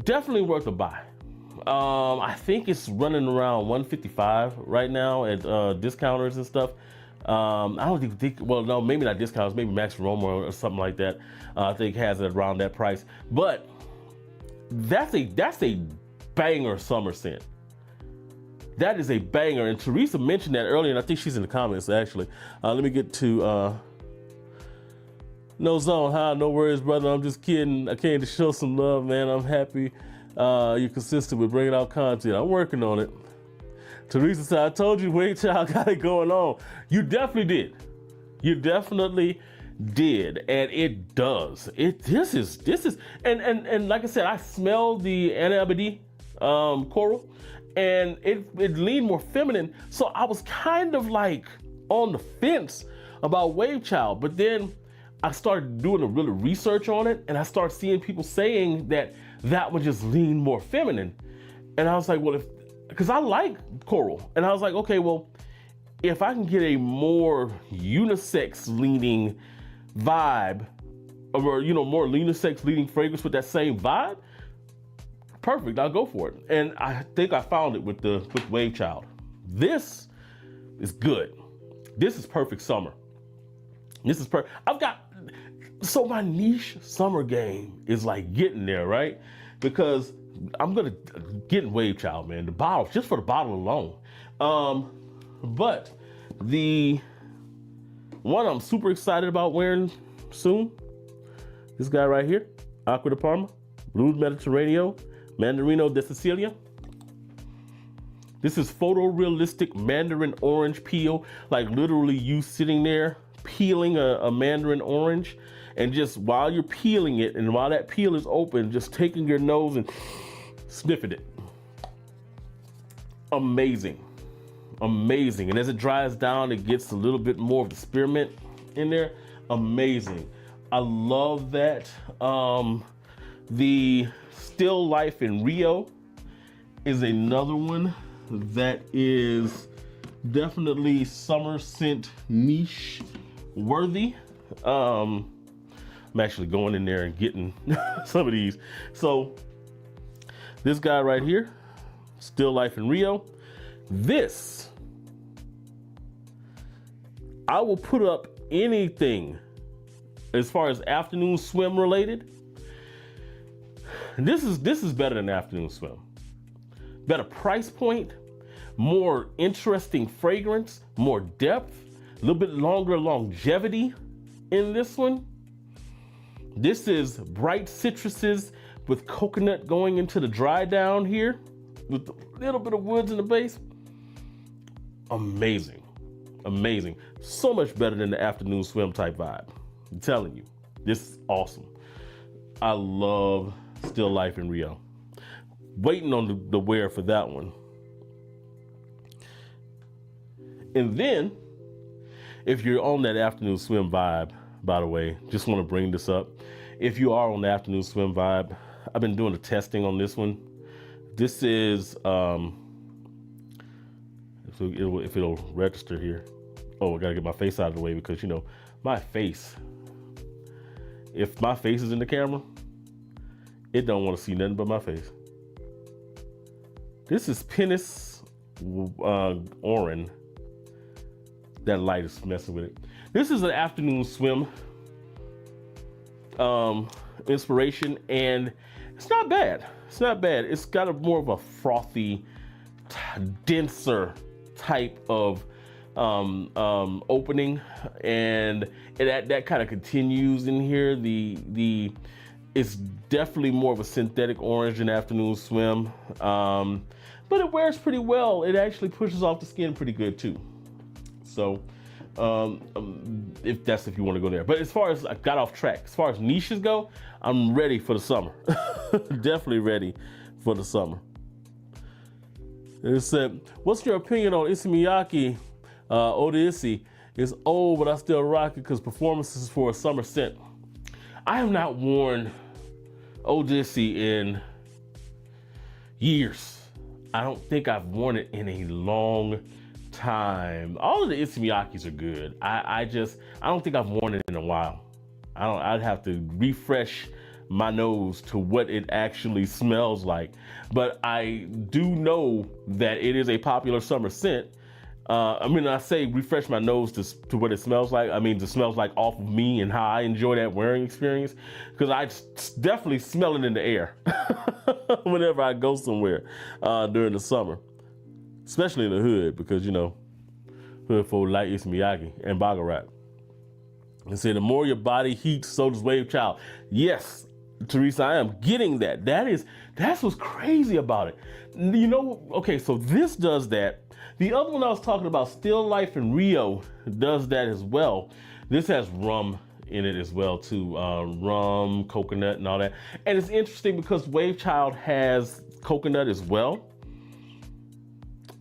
definitely worth a buy. I think it's running around $155 right now at discounters and stuff. I don't even think, well, no, maybe not discounts, maybe Max Roma or something like that. I think has it around that price. But that's a banger summer scent. That is a banger. And Teresa mentioned that earlier, and I think she's in the comments actually. Let me get to No zone, huh? No worries, brother. I'm just kidding. I came to show some love, man. I'm happy you're consistent with bringing out content. I'm working on it. Teresa said, I told you WaveChild got it going on. You definitely did. You definitely did. And it does. This is and like I said, I smelled the Anabadi coral, and it leaned more feminine. So I was kind of like on the fence about WaveChild, but then I started doing a little research on it, and I started seeing people saying that one just leaned more feminine. And I was like, well, because I like coral, and I was like, okay, well, if I can get a more unisex leaning vibe, or more unisex leaning fragrance with that same vibe, perfect, I'll go for it. And I think I found it with WaveChild. This is good. This is perfect summer. This is perfect. So my niche summer game is like getting there, right? Because I'm gonna get in WaveChild, man. The bottle, just for the bottle alone. But the one I'm super excited about wearing soon, this guy right here, Aqua de Parma, Blue Mediterraneo, Mandarino de Sicilia. This is photorealistic mandarin orange peel, like literally you sitting there peeling a mandarin orange, and just while you're peeling it and while that peel is open, just taking your nose and sniffing it. Amazing. Amazing. And as it dries down, it gets a little bit more of the spearmint in there. Amazing. I love that. The Still Life in Rio is another one that is definitely summer scent niche worthy. I'm actually going in there and getting some of these. So this guy right here, Still Life in Rio. This, I will put up anything as far as afternoon swim related. This is better than afternoon swim. Better price point, more interesting fragrance, more depth, a little bit longer longevity in this one. This is bright citruses with coconut going into the dry down here with a little bit of woods in the base. Amazing, amazing. So much better than the afternoon swim type vibe. I'm telling you, this is awesome. I love Still Life in Rio. Waiting on the wear for that one. And then, if you're on that afternoon swim vibe, by the way, just want to bring this up. If you are on the afternoon swim vibe, I've been doing the testing on this one. This is, if it'll register here. Oh, I gotta get my face out of the way because, my face, if my face is in the camera, it don't want to see nothing but my face. This is Penis Orin. That light is messing with it. This is an afternoon swim inspiration, and it's not bad. It's not bad. It's got a more of a frothy, denser type of opening, and that kind of continues in here. It's definitely more of a synthetic orange than afternoon swim, but it wears pretty well. It actually pushes off the skin pretty good too. So if you want to go there. But as far as I got off track, as far as niches go, I'm ready for the summer. Definitely ready for the summer. It said, what's your opinion on Issey Miyake Eau d'Issey? It's old, but I still rock it because performances for a summer scent. I have not worn Eau d'Issey in years. I don't think I've worn it in a long time. All of the Issey Miyakes are good. I don't think I've worn it in a while. I'd have to refresh my nose to what it actually smells like. But I do know that it is a popular summer scent. I say refresh my nose to what it smells like. I mean, it smells like off of me and how I enjoy that wearing experience. Because I definitely smell it in the air whenever I go somewhere during the summer. Especially in the hood, because, hood folk like Issey Miyake and Baccarat. And say the more your body heats, so does WaveChild. Yes, Teresa, I am getting that. That's what's crazy about it. You know, okay, so this does that. The other one I was talking about, Still Life in Rio, does that as well. This has rum in it as well too, rum, coconut, and all that. And it's interesting because WaveChild has coconut as well.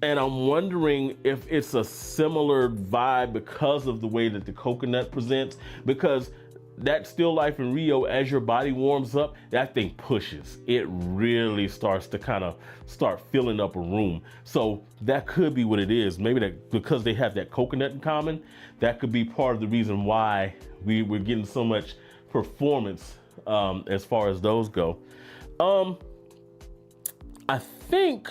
And I'm wondering if it's a similar vibe because of the way that the coconut presents, because that Still Life in Rio, as your body warms up, that thing pushes. It really starts to kind of start filling up a room. So that could be what it is. Maybe that because they have that coconut in common, that could be part of the reason why we're getting so much performance as far as those go. I think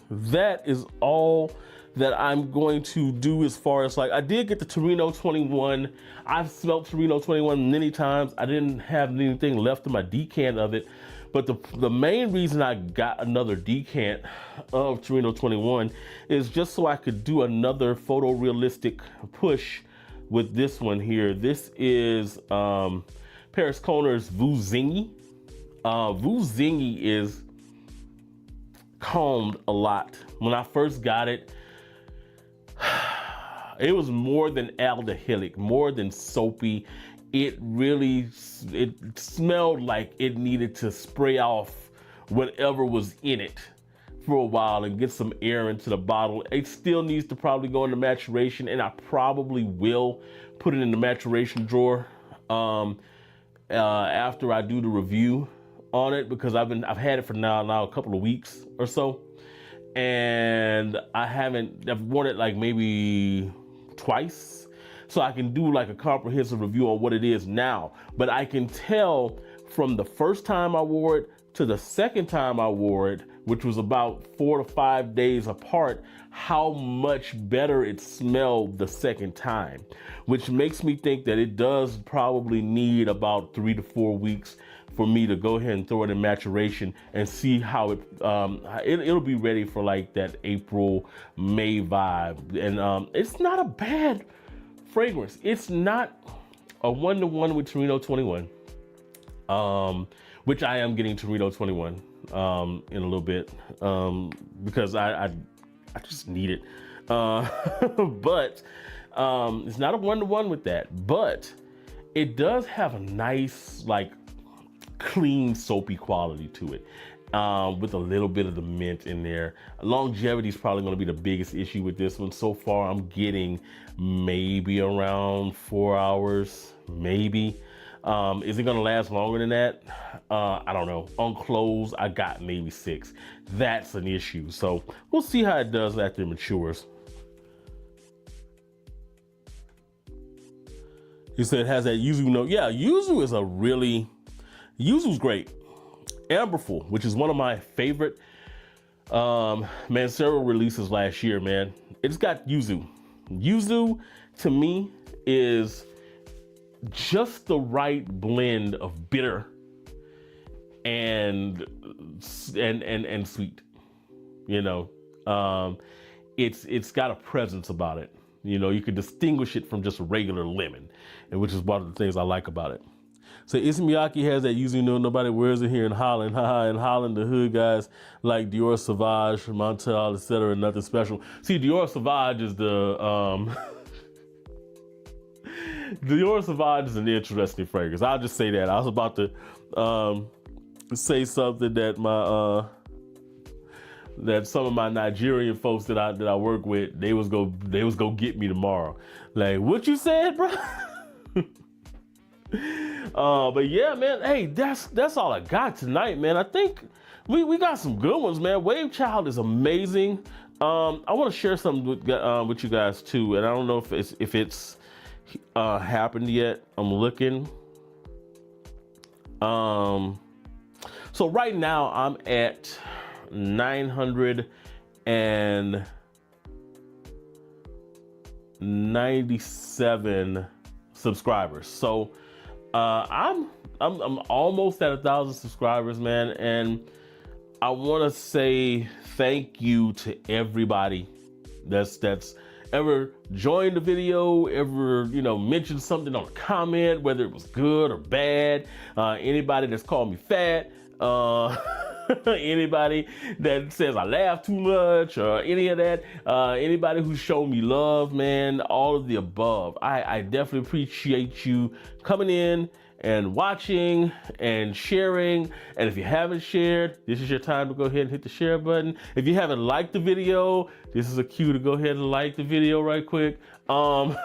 that is all that I'm going to do as far as, like, I did get the Torino 21. I've smelled Torino 21 many times. I didn't have anything left in my decant of it. But the main reason I got another decant of Torino 21 is just so I could do another photorealistic push with this one here. This is Paris Kohner's Vuzingi. Vuzingi is combed a lot. When I first got it, it was more than aldehydic, more than soapy. It smelled like it needed to spray off whatever was in it for a while and get some air into the bottle. It still needs to probably go into maturation, and I probably will put it in the maturation drawer after I do the review on it, because I've had it for now a couple of weeks or so, and I've worn it like maybe twice, so I can do like a comprehensive review on what it is now. But I can tell from the first time I wore it to the second time I wore it, which was about 4 to 5 days apart, how much better it smelled the second time, which makes me think that it does probably need about 3 to 4 weeks for me to go ahead and throw it in maturation and see how it'll be ready for like that April, May vibe. And it's not a bad fragrance. It's not a one-to-one with Torino 21, which I am getting Torino 21 in a little bit because I just need it. But it's not a one-to-one with that, but it does have a nice, like, clean, soapy quality to it, with a little bit of the mint in there. Longevity is probably going to be the biggest issue with this one. So far, I'm getting maybe around 4 hours, maybe. Is it going to last longer than that? I don't know. On clothes, I got maybe 6. That's an issue. So we'll see how it does after it matures. He said it has that yuzu note. Yeah, yuzu is yuzu's great. Amberful, which is one of my favorite mancera releases last year, man. It's got yuzu. Yuzu, to me, is just the right blend of bitter and sweet. You know, it's got a presence about it. You know, you can distinguish it from just a regular lemon, and which is one of the things I like about it. So Ismiyaki has that yuzu note. Nobody wears it here in Holland. Haha, in Holland, the hood guys like Dior Sauvage, Montel, etc. Nothing special. See, Dior Sauvage is Dior Sauvage is an interesting fragrance. I'll just say that. I was about to say something that that some of my Nigerian folks that I work with, they was go get me tomorrow. Like, what you said, bro? But yeah, man, hey, that's all I got tonight, man. I think we got some good ones, man. WaveChild is amazing. I want to share something with you guys too, and I don't know if it's happened yet. I'm looking. So right now I'm at 997 subscribers. So I'm almost at 1,000 subscribers, man, and I want to say thank you to everybody that's ever joined the video, ever, you know, mentioned something on a comment, whether it was good or bad, anybody that's called me fat, anybody that says I laugh too much or any of that, anybody who showed me love, man, all of the above. I definitely appreciate you coming in and watching and sharing. And if you haven't shared, this is your time to go ahead and hit the share button. If you haven't liked the video, this is a cue to go ahead and like the video right quick. But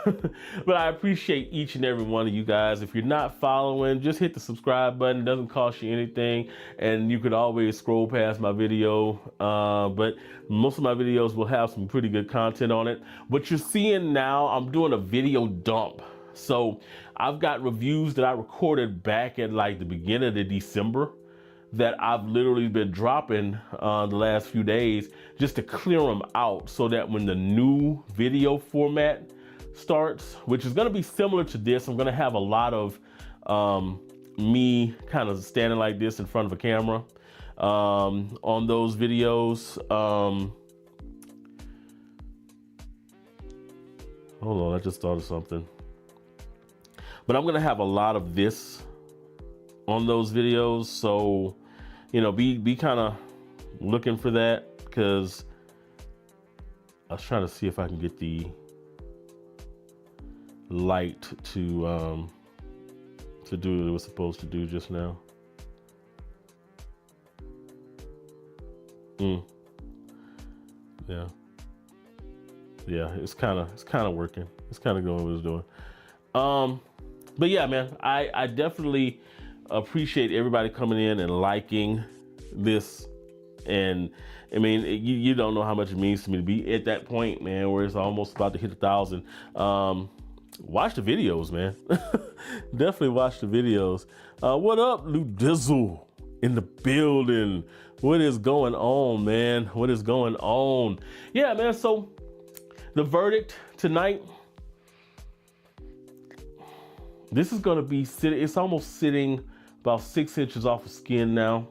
I appreciate each and every one of you guys. If you're not following, just hit the subscribe button. It doesn't cost you anything, and you could always scroll past my video, but most of my videos will have some pretty good content on it. What you're seeing now, I'm doing a video dump. So I've got reviews that I recorded back at like the beginning of December that I've literally been dropping the last few days just to clear them out, so that when the new video format starts, which is going to be similar to this, I'm going to have a lot of me kind of standing like this in front of a camera on those videos. Hold on, I just thought of something. But I'm gonna have a lot of this on those videos, so you know, be kind of looking for that, because I was trying to see if I can get the light to do what it was supposed to do just now. Yeah, it's kind of working. It's kind of going what it's doing. But yeah, man, I definitely appreciate everybody coming in and liking this. And I mean, you don't know how much it means to me to be at that point, man, where it's almost about to hit 1,000. Watch the videos, man. Definitely watch the videos. What up, Lou Dizzle in the building? What is going on, man? What is going on? Yeah, man, so the verdict tonight, this is gonna be it's almost sitting about 6 inches off of skin now.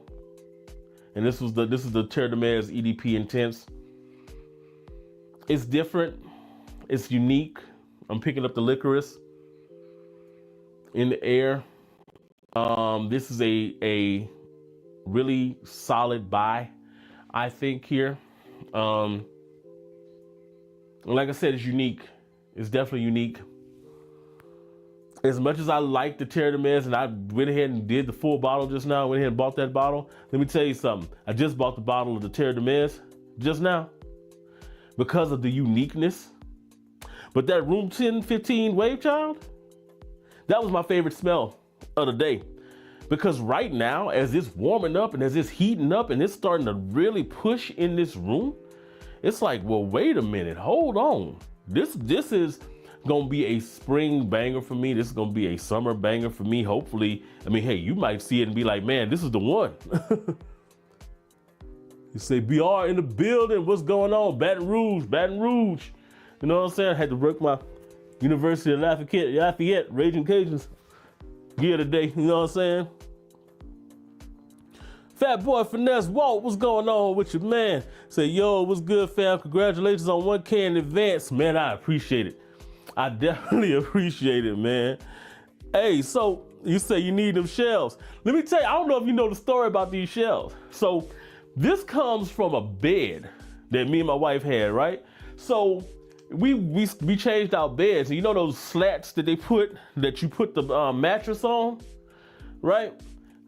And this is the Terre EDP Intense. It's different, it's unique. I'm picking up the licorice in the air. This is a really solid buy, I think, here. Like I said, it's unique. It's definitely unique. As much as I like the Terre and I went ahead and did the full bottle just now, went ahead and bought that bottle. Let me tell you something. I just bought the bottle of the Terre just now because of the uniqueness. But that room 1015 WaveChild, that was my favorite smell of the day. Because right now, as it's warming up and as it's heating up and it's starting to really push in this room, it's like, well, wait a minute, hold on. This is gonna be a spring banger for me. This is gonna be a summer banger for me, hopefully. I mean, hey, you might see it and be like, man, this is the one. You say, BR in the building, what's going on? Baton Rouge. You know what I'm saying? I had to work my University of Lafayette Raging Cajuns gear today, you know what I'm saying? Fat Boy Finesse Walt, what's going on with you, man? Say, yo, what's good, fam? Congratulations on 1K in advance. Man, I appreciate it. I definitely appreciate it, man. Hey, so you say you need them shelves. Let me tell you, I don't know if you know the story about these shelves. So this comes from a bed that me and my wife had, right? So we changed our beds, and you know those slats that you put the mattress on, right?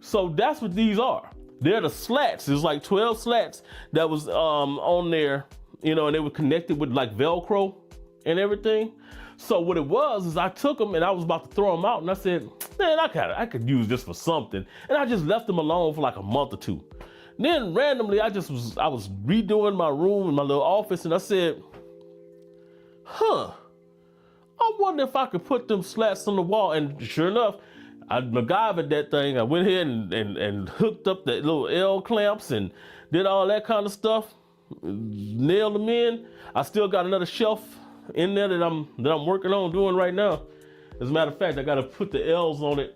So that's what these are. They're the slats. There's like 12 slats that was on there, you know, and they were connected with like Velcro and everything. So what it was is I took them and I was about to throw them out, and I said, man, I could use this for something. And I just left them alone for like a month or two. And then randomly I was redoing my room and my little office, and I said, I wonder if I could put them slats on the wall. And sure enough, I MacGyvered that thing. I went ahead and hooked up the little L clamps and did all that kind of stuff, nailed them in. I still got another shelf in there that I'm working on doing right now. As a matter of fact, I got to put the L's on it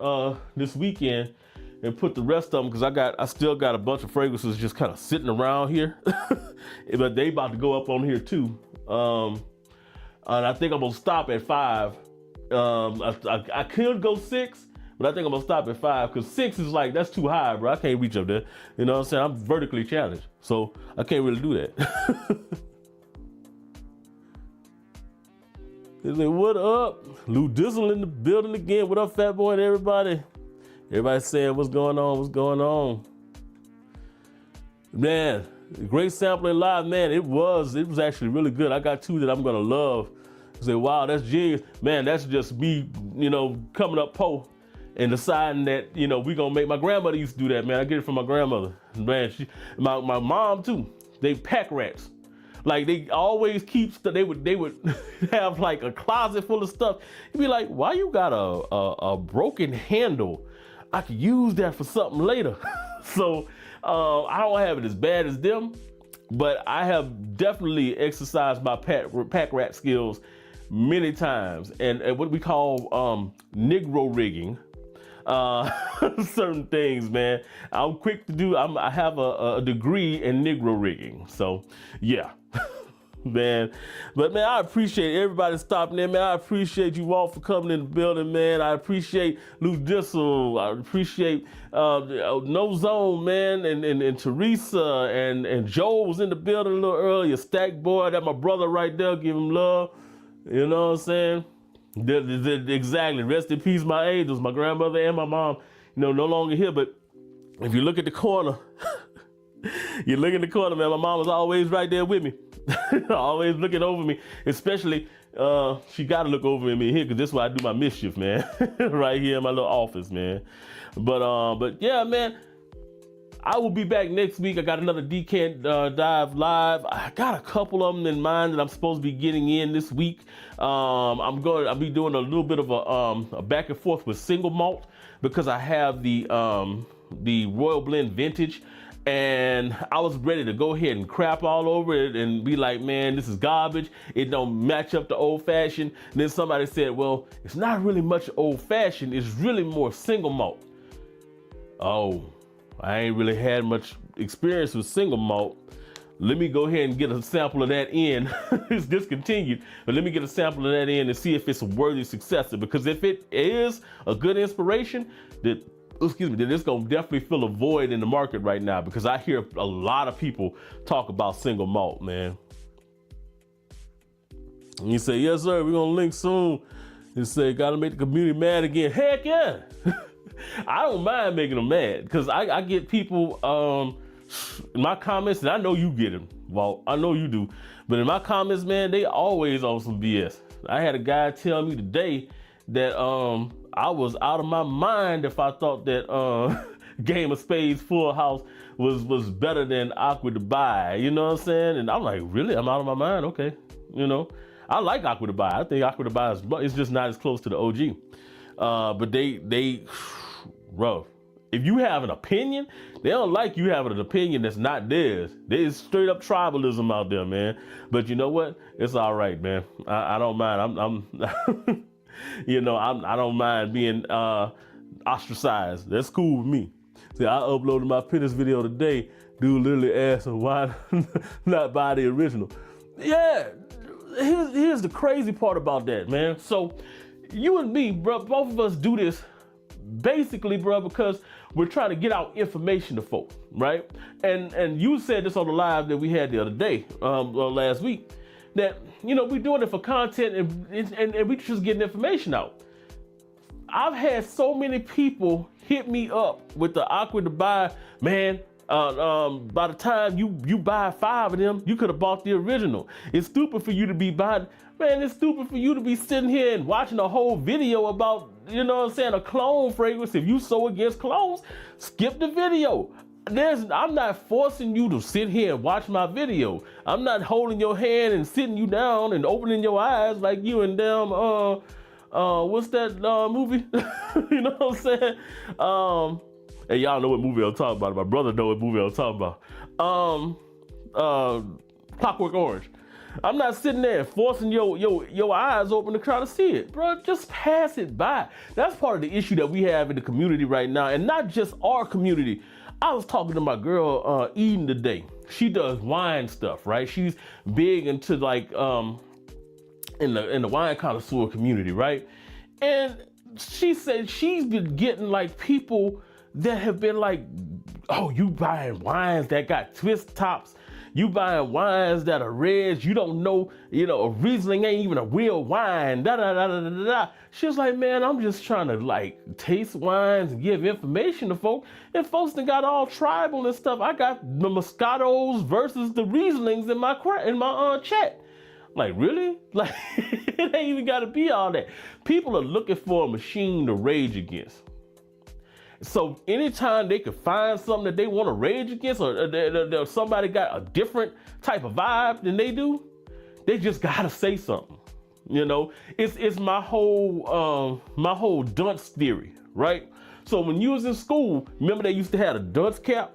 this weekend and put the rest of them, because I still got a bunch of fragrances just kind of sitting around here, but they about to go up on here too. and I think I'm gonna stop at 5. I could go 6, but I think I'm gonna stop at 5 because 6 is like, that's too high, bro. I can't reach up there. You know what I'm saying? I'm vertically challenged, so I can't really do that. They say, what up? Lou Dizzle in the building again. What up, fat boy and everybody? Everybody saying, what's going on? What's going on? Man, great sampling live, man. It was actually really good. I got 2 that I'm gonna love. I say, wow, that's genius. Man, that's just me, you know, coming up and deciding that, you know, we gonna make. My grandmother used to do that, man. I get it from my grandmother. Man, my mom too. They pack rats. Like they always keep stuff. They would have like a closet full of stuff. You'd be like, why you got a broken handle? I could use that for something later. So I don't have it as bad as them, but I have definitely exercised my pack rat skills many times, and what we call Negro rigging. Certain things, man. I'm quick to do. I have a degree in Negro rigging, so yeah. Man, but man, I appreciate everybody stopping in, man. I appreciate you all for coming in the building, man. I appreciate Lou Dissel. I appreciate No Zone, man, and Teresa and Joel was in the building a little earlier. Stack Boy, that my brother right there. Give him love. You know what I'm saying? Exactly. Rest in peace, my angels, my grandmother and my mom. You know, no longer here. But if you look at the corner, you look in the corner, man. My mom was always right there with me. Always looking over me, especially she got to look over me here because this is where I do my mischief, man. Right here in my little office, man. But yeah, man, I will be back next week. I got another Decant dive live. I got a couple of them in mind that I'm supposed to be getting in this week. I'll be doing a little bit of a back and forth with single malt because I have the Royal Blend Vintage. And I was ready to go ahead and crap all over it and be like, man, this is garbage. It don't match up to old fashioned. And then somebody said, well, it's not really much old fashioned. It's really more single malt. Oh, I ain't really had much experience with single malt. Let me go ahead and get a sample of that in. It's discontinued, but let me get a sample of that in and see if it's a worthy successor. Because if it is a good inspiration, then it's gonna definitely fill a void in the market right now because I hear a lot of people talk about single malt, man. And you say, yes, sir, we're gonna link soon. And say, gotta make the community mad again. Heck yeah. I don't mind making them mad because I get people in my comments, and I know you get them. Well, I know you do. But in my comments, man, they always on some BS. I had a guy tell me today that I was out of my mind if I thought that Game of Spades Full House was better than Aqua Dubai. You know what I'm saying? And I'm like, really? I'm out of my mind? Okay. You know, I like Aqua Dubai. I think Aqua Dubai is just not as close to the OG. But they rough. If you have an opinion, they don't like you having an opinion that's not theirs. There's straight up tribalism out there, man. But you know what? It's all right, man. I don't mind. I'm you know, I don't mind being ostracized. That's cool with me. See, I uploaded my Pinterest video today. Dude literally asked why not buy the original. Yeah, here's the crazy part about that, man. So you and me, bro, both of us do this basically, bro, because we're trying to get out information to folks, right? And you said this on the live that we had the other day, last week, that, you know, we're doing it for content and we just getting information out. I've had so many people hit me up with the Aqua Dubai, man. By the time you buy 5 of them, you could have bought the original. It's stupid for you to be buying, man, it's stupid for you to be sitting here and watching a whole video about, you know what I'm saying, a clone fragrance. If you so against clones, skip the video. I'm not forcing you to sit here and watch my video. I'm not holding your hand and sitting you down and opening your eyes like you and them, what's that movie? You know what I'm saying? Hey, y'all know what movie I'm talking about. My brother know what movie I'm talking about. Clockwork Orange. I'm not sitting there forcing your eyes open to try to see it, bro. Just pass it by. That's part of the issue that we have in the community right now, and not just our community. I was talking to my girl Eden today. She does wine stuff, right? She's big into like in the wine connoisseur community, right? And she said she's been getting like people that have been like, oh, you buying wines that got twist tops, you buying wines that are reds, you don't know, a Riesling ain't even a real wine, da da da da da da. She was like, man, I'm just trying to like taste wines and give information to folks, and folks that got all tribal and stuff. I got the Moscatos versus the Rieslings in my chat. Like, really? Like, it ain't even got to be all that. People are looking for a machine to rage against. So anytime they could find something that they want to rage against, or somebody got a different type of vibe than they do, they just gotta say something. It's my whole dunce theory, right? So when you was in school, remember they used to have a dunce cap?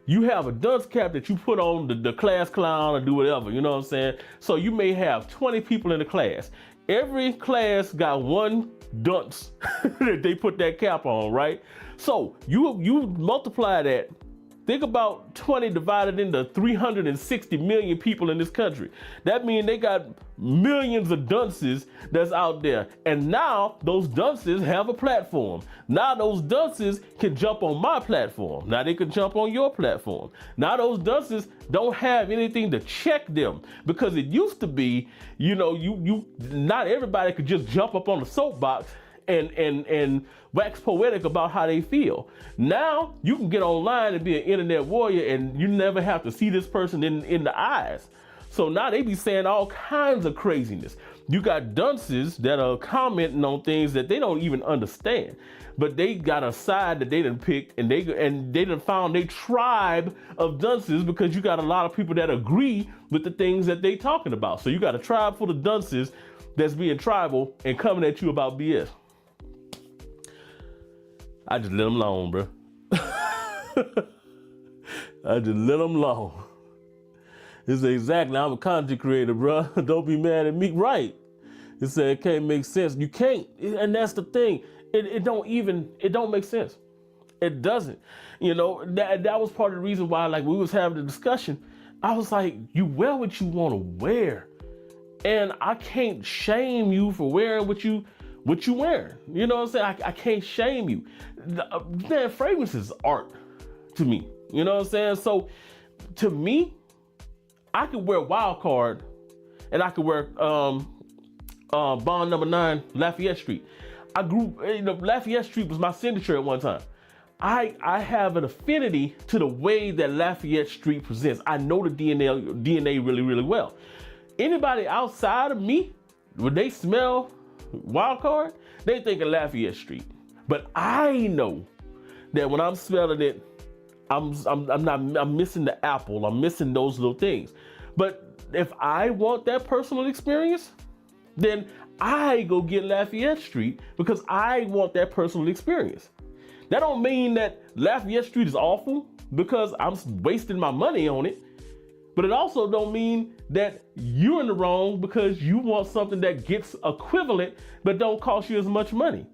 You have a dunce cap that you put on the class clown or do whatever, you know what I'm saying? So you may have 20 people in the class. Every class got one dunce that they put that cap on, right? So you multiply that. Think about 20 divided into 360 million people in this country. That means they got millions of dunces that's out there. And now those dunces have a platform. Now those dunces can jump on my platform. Now they can jump on your platform. Now those dunces don't have anything to check them, because it used to be, not everybody could just jump up on the soapbox and wax poetic about how they feel. Now you can get online and be an internet warrior, and you never have to see this person in the eyes. So now they be saying all kinds of craziness. You got dunces that are commenting on things that they don't even understand, but they got a side that they done picked, and they done found a tribe of dunces, because you got a lot of people that agree with the things that they talking about. So you got a tribe full of dunces that's being tribal and coming at you about BS. I just let them alone, bro. I just let them alone. It's exactly, I'm a content creator, bro. Don't be mad at me. Right. It said it can't make sense. You can't, and that's the thing. It don't make sense. It doesn't. That was part of the reason why, like, we was having the discussion. I was like, you wear what you want to wear. And I can't shame you for wearing what you wearing. You know what I'm saying? I can't shame you. Man, fragrance is art to me. You know what I'm saying? So to me, I could wear Wild Card, and I could wear Bond Number 9 Lafayette Street. Lafayette Street was my signature at one time. I have an affinity to the way that Lafayette Street presents. I know the DNA really, really well. Anybody outside of me, when they smell Wild Card, they think of Lafayette Street. But I know that when I'm smelling it, I'm missing the apple. I'm missing those little things. But if I want that personal experience, then I go get Lafayette Street, because I want that personal experience. That don't mean that Lafayette Street is awful because I'm wasting my money on it. But it also don't mean that you're in the wrong because you want something that gets equivalent but don't cost you as much money.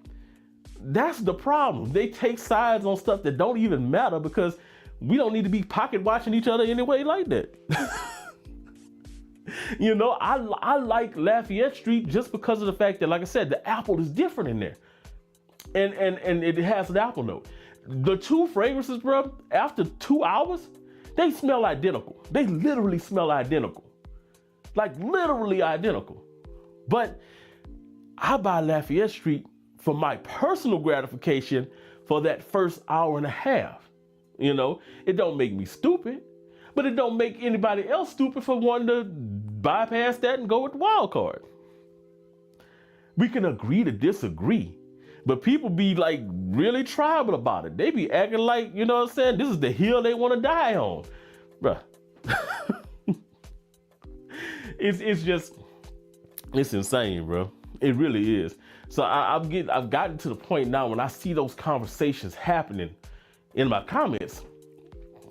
That's the problem. They take sides on stuff that don't even matter, because we don't need to be pocket watching each other anyway like that. I like Lafayette Street just because of the fact that, like I said, the apple is different in there. And it has an apple note. The two fragrances, bro, after 2 hours, they smell identical. They literally smell identical. Like literally identical. But I buy Lafayette Street for my personal gratification for that first hour and a half. It don't make me stupid, but it don't make anybody else stupid for wanting to bypass that and go with the Wild Card. We can agree to disagree, but people be like really tribal about it. They be acting like, you know what I'm saying, this is the hill they want to die on. Bruh. It's insane, bro. It really is. So I've gotten to the point now when I see those conversations happening in my comments,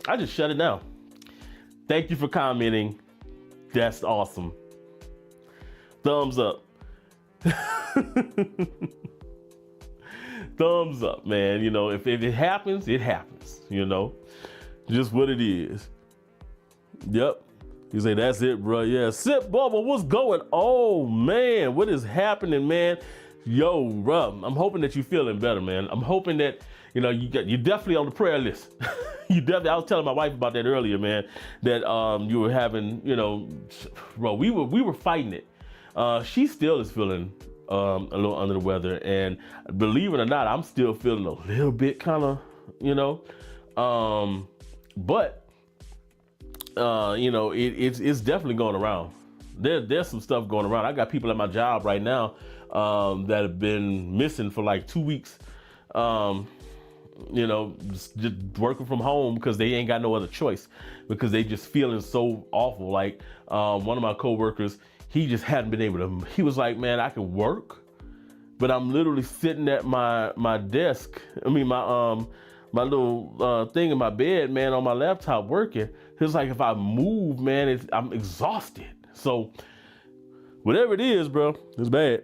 I just shut it down. Thank you for commenting. That's awesome. Thumbs up. Thumbs up, man. If it happens, it happens. Just what it is. Yep. You say, that's it, bro. Yeah, Sip Bubble, what's going on, man? What is happening, man? Yo, bro, I'm hoping that you're feeling better, man. I'm hoping that, you know, you're definitely on the prayer list. You definitely, I was telling my wife about that earlier, man, that you were having, you know, bro, we were fighting it. She still is feeling a little under the weather, and believe it or not, I'm still feeling a little bit kind of, you know, but you know, it's definitely going around. There's some stuff going around. I got people at my job right now that have been missing for like 2 weeks. You know, just working from home because they ain't got no other choice, because they just feeling so awful. Like one of my coworkers, he just hadn't been able to. He was like, man, I can work, but I'm literally sitting at my desk. I mean, my little thing in my bed, man, on my laptop working. It's like if I move, man, I'm exhausted. So whatever it is, bro, it's bad.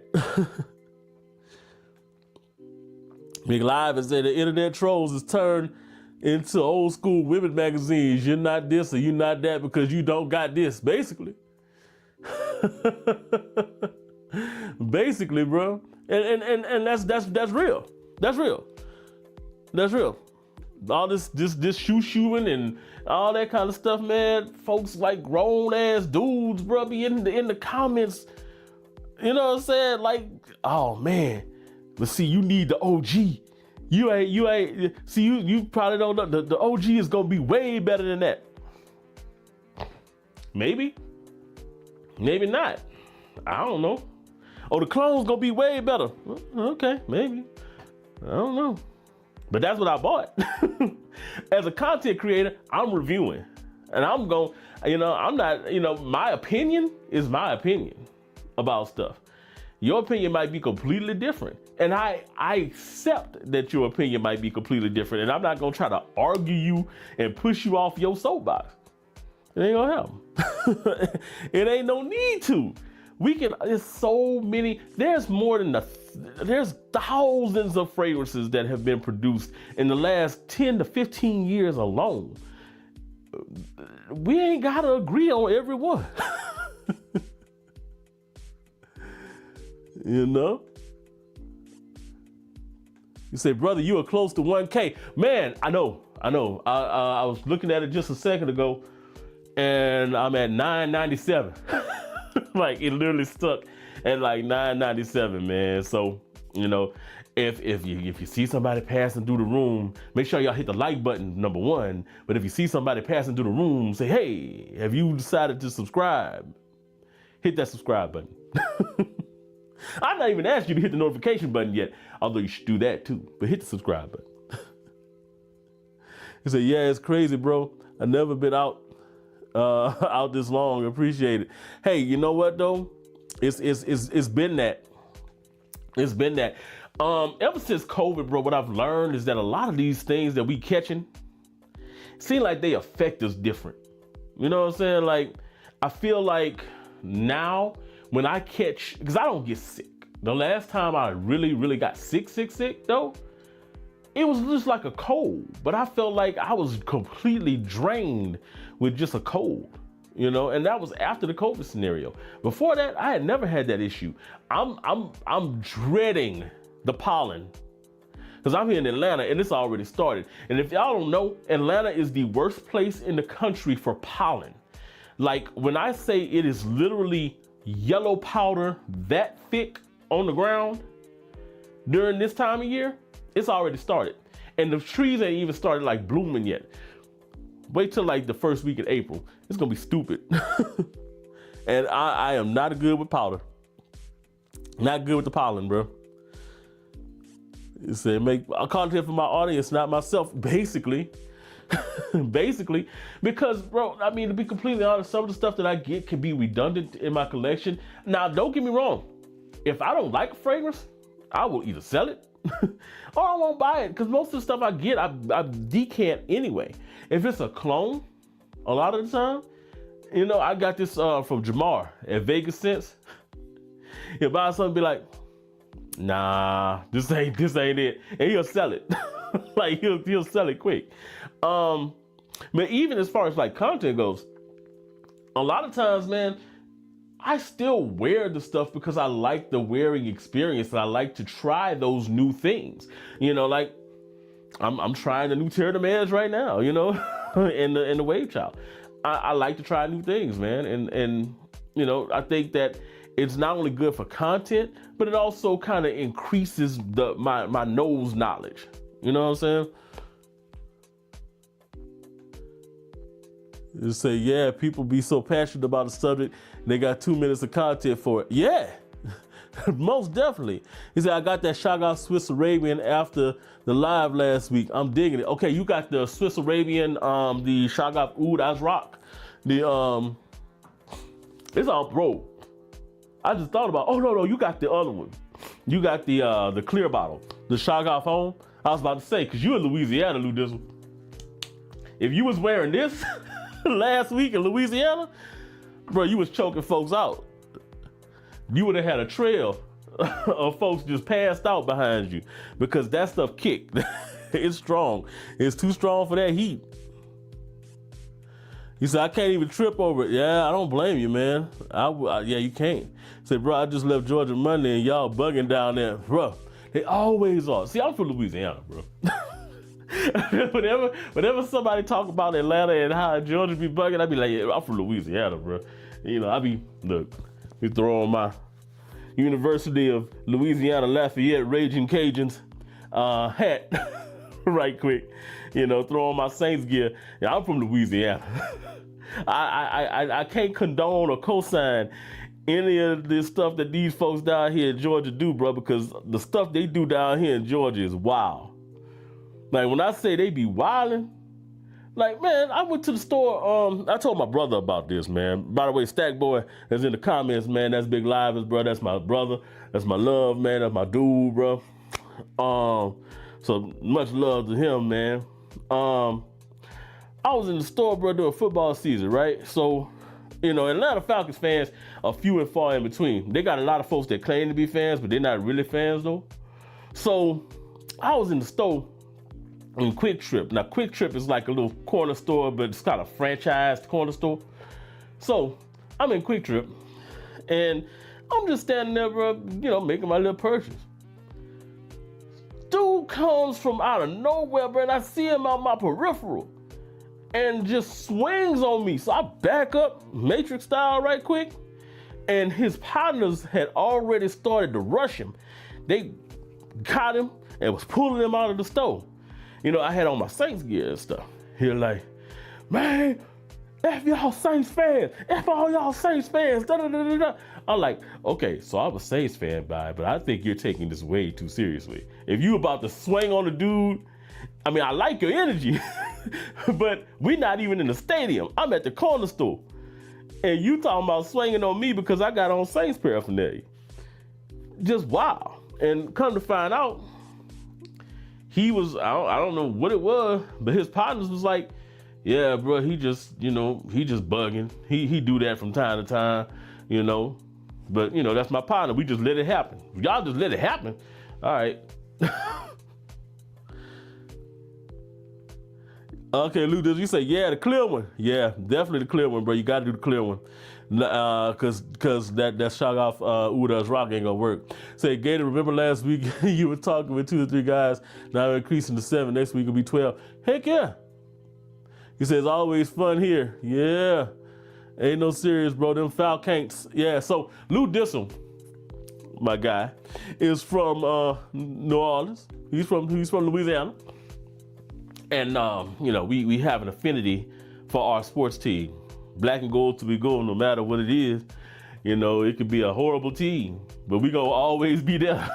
Big Live has said the internet trolls is turned into old school women magazines. You're not this or you're not that because you don't got this, basically. Basically, bro. And that's real. That's real. That's real. All this shoo-shooing and all that kind of stuff, man. Folks like grown ass dudes, bro, be in the comments. You know what I'm saying? Like, oh man. But see, you need the OG. You ain't. See, you probably don't know. The OG is gonna be way better than that. Maybe. Maybe not. I don't know. Oh, the clone's gonna be way better. Okay, maybe. I don't know. But that's what I bought. As a content creator, I'm reviewing. And I'm going, you know, I'm not, you know, my opinion is my opinion about stuff. Your opinion might be completely different. And I accept that your opinion might be completely different. And I'm not going to try to argue you and push you off your soapbox. It ain't going to help. It ain't no need to. There's so many, there's more than there's thousands of fragrances that have been produced in the last 10 to 15 years alone. We ain't got to agree on every one. You know? You say, brother, you are close to 1K. Man, I know. I was looking at it just a second ago, and I'm at 997. Like, it literally stuck at like 997, man. So, you know, if you see somebody passing through the room, make sure y'all hit the like button, number one. But if you see somebody passing through the room, say, hey, have you decided to subscribe? Hit that subscribe button. I've not even asked you to hit the notification button yet, although you should do that too. But hit the subscribe button. He said, yeah, it's crazy, bro. I've never been out this long. Appreciate it. Hey, you know what though? It's been that. It's been that. Ever since COVID, bro, what I've learned is that a lot of these things that we catching seem like they affect us different. You know what I'm saying? Like, I feel like now when I catch, because I don't get sick. The last time I really got sick though, it was just like a cold, but I felt like I was completely drained with just a cold, you know, and that was after the COVID scenario. Before that, I had never had that issue. I'm dreading the pollen because I'm here in Atlanta and it's already started. And if y'all don't know, Atlanta is the worst place in the country for pollen. Like, when I say it is literally yellow powder that thick on the ground during this time of year, it's already started. And the trees ain't even started like blooming yet. Wait till like the first week of April. It's gonna be stupid. And I am not good with powder. Not good with the pollen, bro. It said make content for my audience, not myself, basically. Basically, because, bro, I mean, to be completely honest, some of the stuff that I get can be redundant in my collection. Now, don't get me wrong. If I don't like a fragrance, I will either sell it or I won't buy it, because most of the stuff I get, I decant anyway. If it's a clone, a lot of the time, you know, I got this from Jamar at Vegas Sense. He'll buy something and be like, nah, this ain't it. And he'll sell it. Like, he'll sell it quick. But even as far as like content goes, a lot of times, man, I still wear the stuff because I like the wearing experience and I like to try those new things. You know, like I'm trying the new Terre right now, you know, in the WaveChild. I like to try new things, man. And you know, I think that it's not only good for content, but it also kind of increases my nose knowledge. You know what I'm saying? You say, yeah, people be so passionate about a subject, they got 2 minutes of content for it. Yeah, most definitely. He said, I got that Chagas Swiss Arabian after the live last week. I'm digging it. Okay, you got the Swiss Arabian, the Chagas Oud Rock. The it's all bro. I just thought about, oh no, you got the other one. You got the clear bottle, the Chagas Home. I was about to say, cause you in Louisiana, Lou Dizzle. If you was wearing this last week in Louisiana, bro, you was choking folks out. You would have had a trail of folks just passed out behind you because that stuff kicked. It's strong. It's too strong for that heat. He said, I can't even trip over it. Yeah, I don't blame you, man. Yeah, you can't. He said, bro, I just left Georgia Monday and y'all bugging down there. Bro, they always are. See, I'm from Louisiana, bro. whenever somebody talk about Atlanta and how Georgia be bugging, I be like, yeah, I'm from Louisiana, bro. You know, I be throwing my University of Louisiana Lafayette Raging Cajuns hat right quick. You know, throwing my Saints gear. Yeah, I'm from Louisiana. I can't condone or co-sign any of this stuff that these folks down here in Georgia do, bro, because the stuff they do down here in Georgia is wild. Like, when I say they be wilding, like, man, I went to the store. I told my brother about this, man. By the way, Stack Boy is in the comments, man. That's Big Livers, bro. That's my brother. That's my love, man. That's my dude, bro. So much love to him, man. I was in the store, bro, during football season, right? So, you know, Atlanta Falcons fans are few and far in between. They got a lot of folks that claim to be fans, but they're not really fans, though. So I was in the store in Quick Trip. Now, Quick Trip is like a little corner store, but it's kind of franchised corner store. So I'm in Quick Trip, and I'm just standing there, bro, you know, making my little purchase. Dude comes from out of nowhere, bro, and I see him out my peripheral and just swings on me. So I back up, Matrix style right quick, and his partners had already started to rush him. They got him and was pulling him out of the store. You know, I had on my Saints gear and stuff. He was like, man, F y'all Saints fans, F all y'all Saints fans, da da da da da. I'm like, okay, so I'm a Saints fan, but I think you're taking this way too seriously. If you about to swing on a dude, I mean, I like your energy, but we're not even in the stadium. I'm at the corner store. And you talking about swinging on me because I got on Saints paraphernalia. Just wow. And come to find out, he was, I don't know what it was, but his partners was like, yeah, bro, he just, you know, he just bugging. He do that from time to time, you know. But, you know, that's my partner. We just let it happen. Y'all just let it happen. All right. Okay, Lou, did you say, yeah, the clear one? Yeah, definitely the clear one, bro. You got to do the clear one. Cause that shot off Uda's rock ain't gonna work. Say, Gator, remember last week you were talking with 2 or 3 guys. Now we're increasing to 7. Next week will be 12. Heck yeah. He says, always fun here. Yeah. Ain't no serious, bro. Them Falcons. Yeah. So Lou Dissel, my guy, is from New Orleans. He's from Louisiana. And you know, we have an affinity for our sports team. Black and gold to be gold, no matter what it is. You know, it could be a horrible team, but we gonna always be there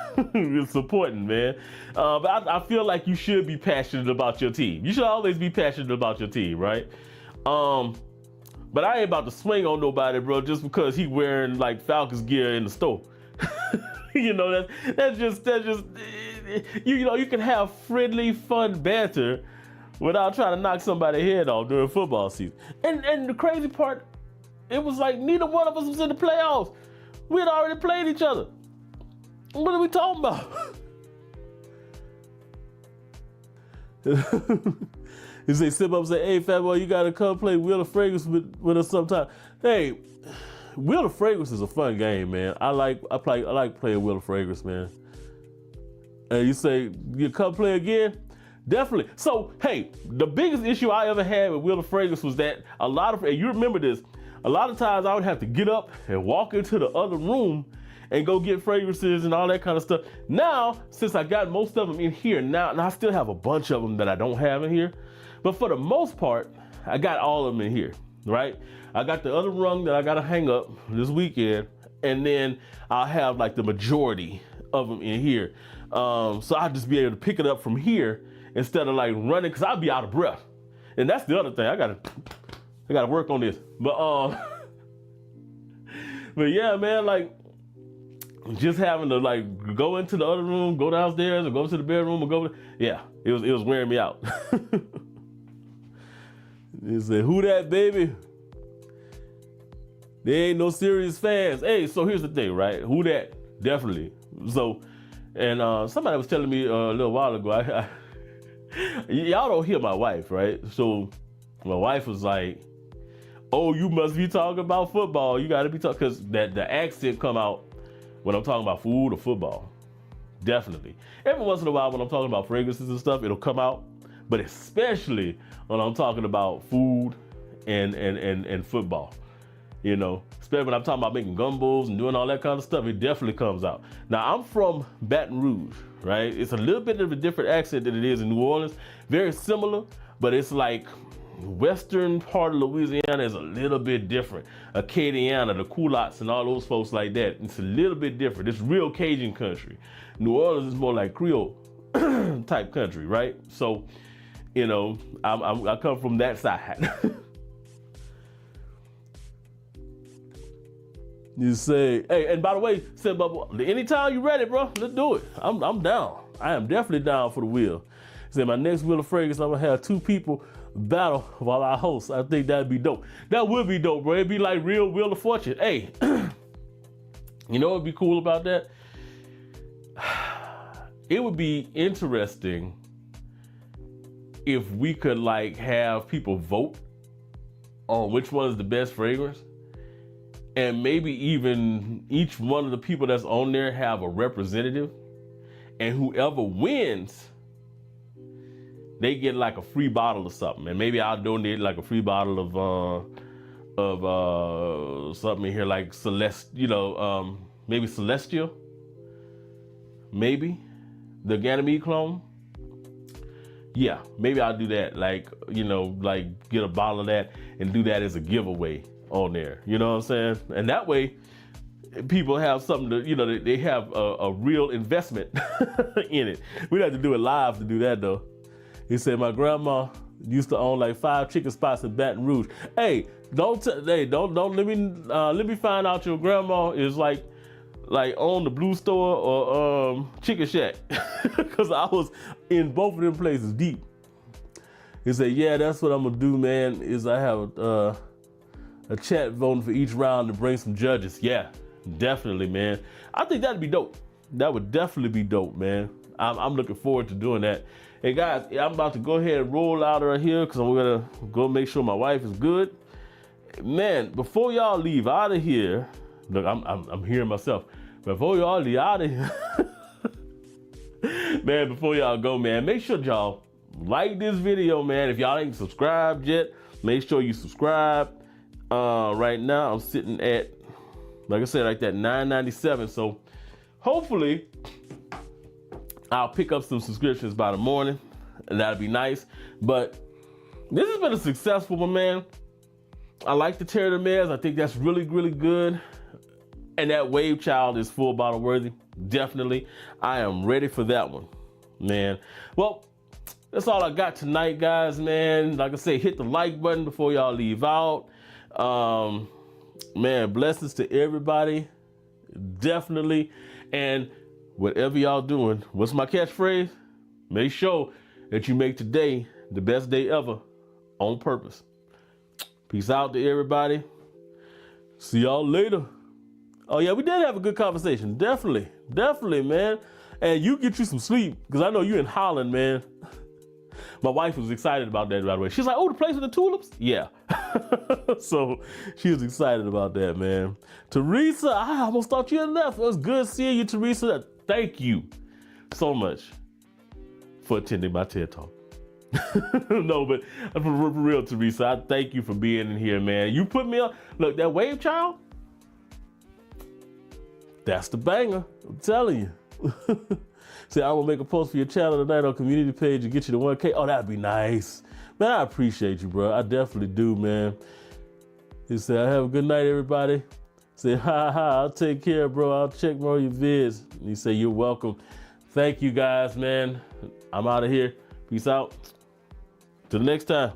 supporting, man. But I feel like you should be passionate about your team. You should always be passionate about your team, right? But I ain't about to swing on nobody, bro, just because he wearing like Falcons gear in the store. You know, that's just you know, you can have friendly, fun banter without trying to knock somebody's head off during football season. And the crazy part, it was like neither one of us was in the playoffs. We had already played each other. What are we talking about? He say, Sip Up say, hey, fat boy, you gotta come play Wheel of Fragrance with us sometime. Hey, Wheel of Fragrance is a fun game, man. I like playing Wheel of Fragrance, man. And you say you come play again? Definitely. So, hey, the biggest issue I ever had with Wheel of Fragrance was that and you remember this, a lot of times I would have to get up and walk into the other room and go get fragrances and all that kind of stuff. Now, since I got most of them in here now, and I still have a bunch of them that I don't have in here, but for the most part, I got all of them in here, right? I got the other rung that I gotta hang up this weekend, and then I'll have like the majority of them in here. So I'll just be able to pick it up from here instead of like running, cause I'll be out of breath. And that's the other thing, I gotta work on this. But yeah, man, like just having to like go into the other room, go downstairs, or go to the bedroom, or yeah, it was wearing me out. He said, "Who that, baby? They ain't no serious fans." Hey, so here's the thing, right? Who that? Definitely. So, and somebody was telling me a little while ago, y'all don't hear my wife, right? So my wife was like, "Oh, you must be talking about football. You got to be talking," because the accent come out when I'm talking about food or football. Definitely. Every once in a while when I'm talking about fragrances and stuff, it'll come out. But especially when I'm talking about food and football, you know, especially when I'm talking about making gumbos and doing all that kind of stuff, it definitely comes out. Now, I'm from Baton Rouge, right? It's a little bit of a different accent than it is in New Orleans. Very similar, but it's like western part of Louisiana is a little bit different. Acadiana, the Culottes and all those folks like that, it's a little bit different. It's real Cajun country. New Orleans is more like Creole type country, right? So, you know, I come from that side. You say, hey, and by the way, said Bubba, anytime you ready, bro, let's do it. I'm down. I am definitely down for the wheel. Said my next Wheel of Fragrance, I'm gonna have 2 people battle while I host. I think that'd be dope. That would be dope, bro. It'd be like real Wheel of Fortune. Hey, you know what'd be cool about that? It would be interesting if we could like have people vote on which one is the best fragrance, and maybe even each one of the people that's on there have a representative, and whoever wins, they get like a free bottle or something. And maybe I'll donate like a free bottle of something in here like maybe Celestial, maybe the Ganymede clone. Yeah, maybe I'll do that. Like, you know, like get a bottle of that and do that as a giveaway on there. You know what I'm saying? And that way people have something to, you know, they have a real investment in it. We'd have to do it live to do that though. He said, my grandma used to own like 5 chicken spots in Baton Rouge. Hey, don't let me find out your grandma is like on the Blue Store or Chicken Shack, because I was in both of them places deep. He said, yeah, that's what I'm gonna do, man, is I have a chat voting for each round to bring some judges. Yeah, definitely, man. I think that'd be dope. That would definitely be dope, man. I'm looking forward to doing that. Hey guys, I'm about to go ahead and roll out of here because I'm gonna go make sure my wife is good. Man, before y'all leave out of here, look, I'm hearing myself. Before y'all leave out of here, man, before y'all go, man, make sure y'all like this video, man. If y'all ain't subscribed yet, make sure you subscribe. Right now, I'm sitting at, like I said, like that $9.97. So hopefully, I'll pick up some subscriptions by the morning, and that'd be nice. But this has been a successful one, man. I like the Terre I think that's really, really good. And that WaveChild is full bottle worthy. Definitely. I am ready for that one, man. Well, that's all I got tonight, guys, man. Like I say, hit the like button before y'all leave out. Man, blessings to everybody. Definitely. And whatever y'all doing, what's my catchphrase? Make sure that you make today the best day ever on purpose. Peace out to everybody. See y'all later. Oh yeah, we did have a good conversation. Definitely, man. And you get you some sleep, because I know you in Holland, man. My wife was excited about that, by the way. She's like, oh, the place with the tulips? Yeah. So she was excited about that, man. Teresa, I almost thought you had left. It was good seeing you, Teresa. Thank you so much for attending my TED Talk. No, but for real, Teresa, I thank you for being in here, man. You put me on. Look, that WaveChild, that's the banger. I'm telling you. Say, I will make a post for your channel tonight on community page and get you to 1K. Oh, that'd be nice. Man, I appreciate you, bro. I definitely do, man. He said, have a good night, everybody. Say, I'll take care, bro. I'll check more of your vids. And he said, you're welcome. Thank you, guys, man. I'm out of here. Peace out. Till next time.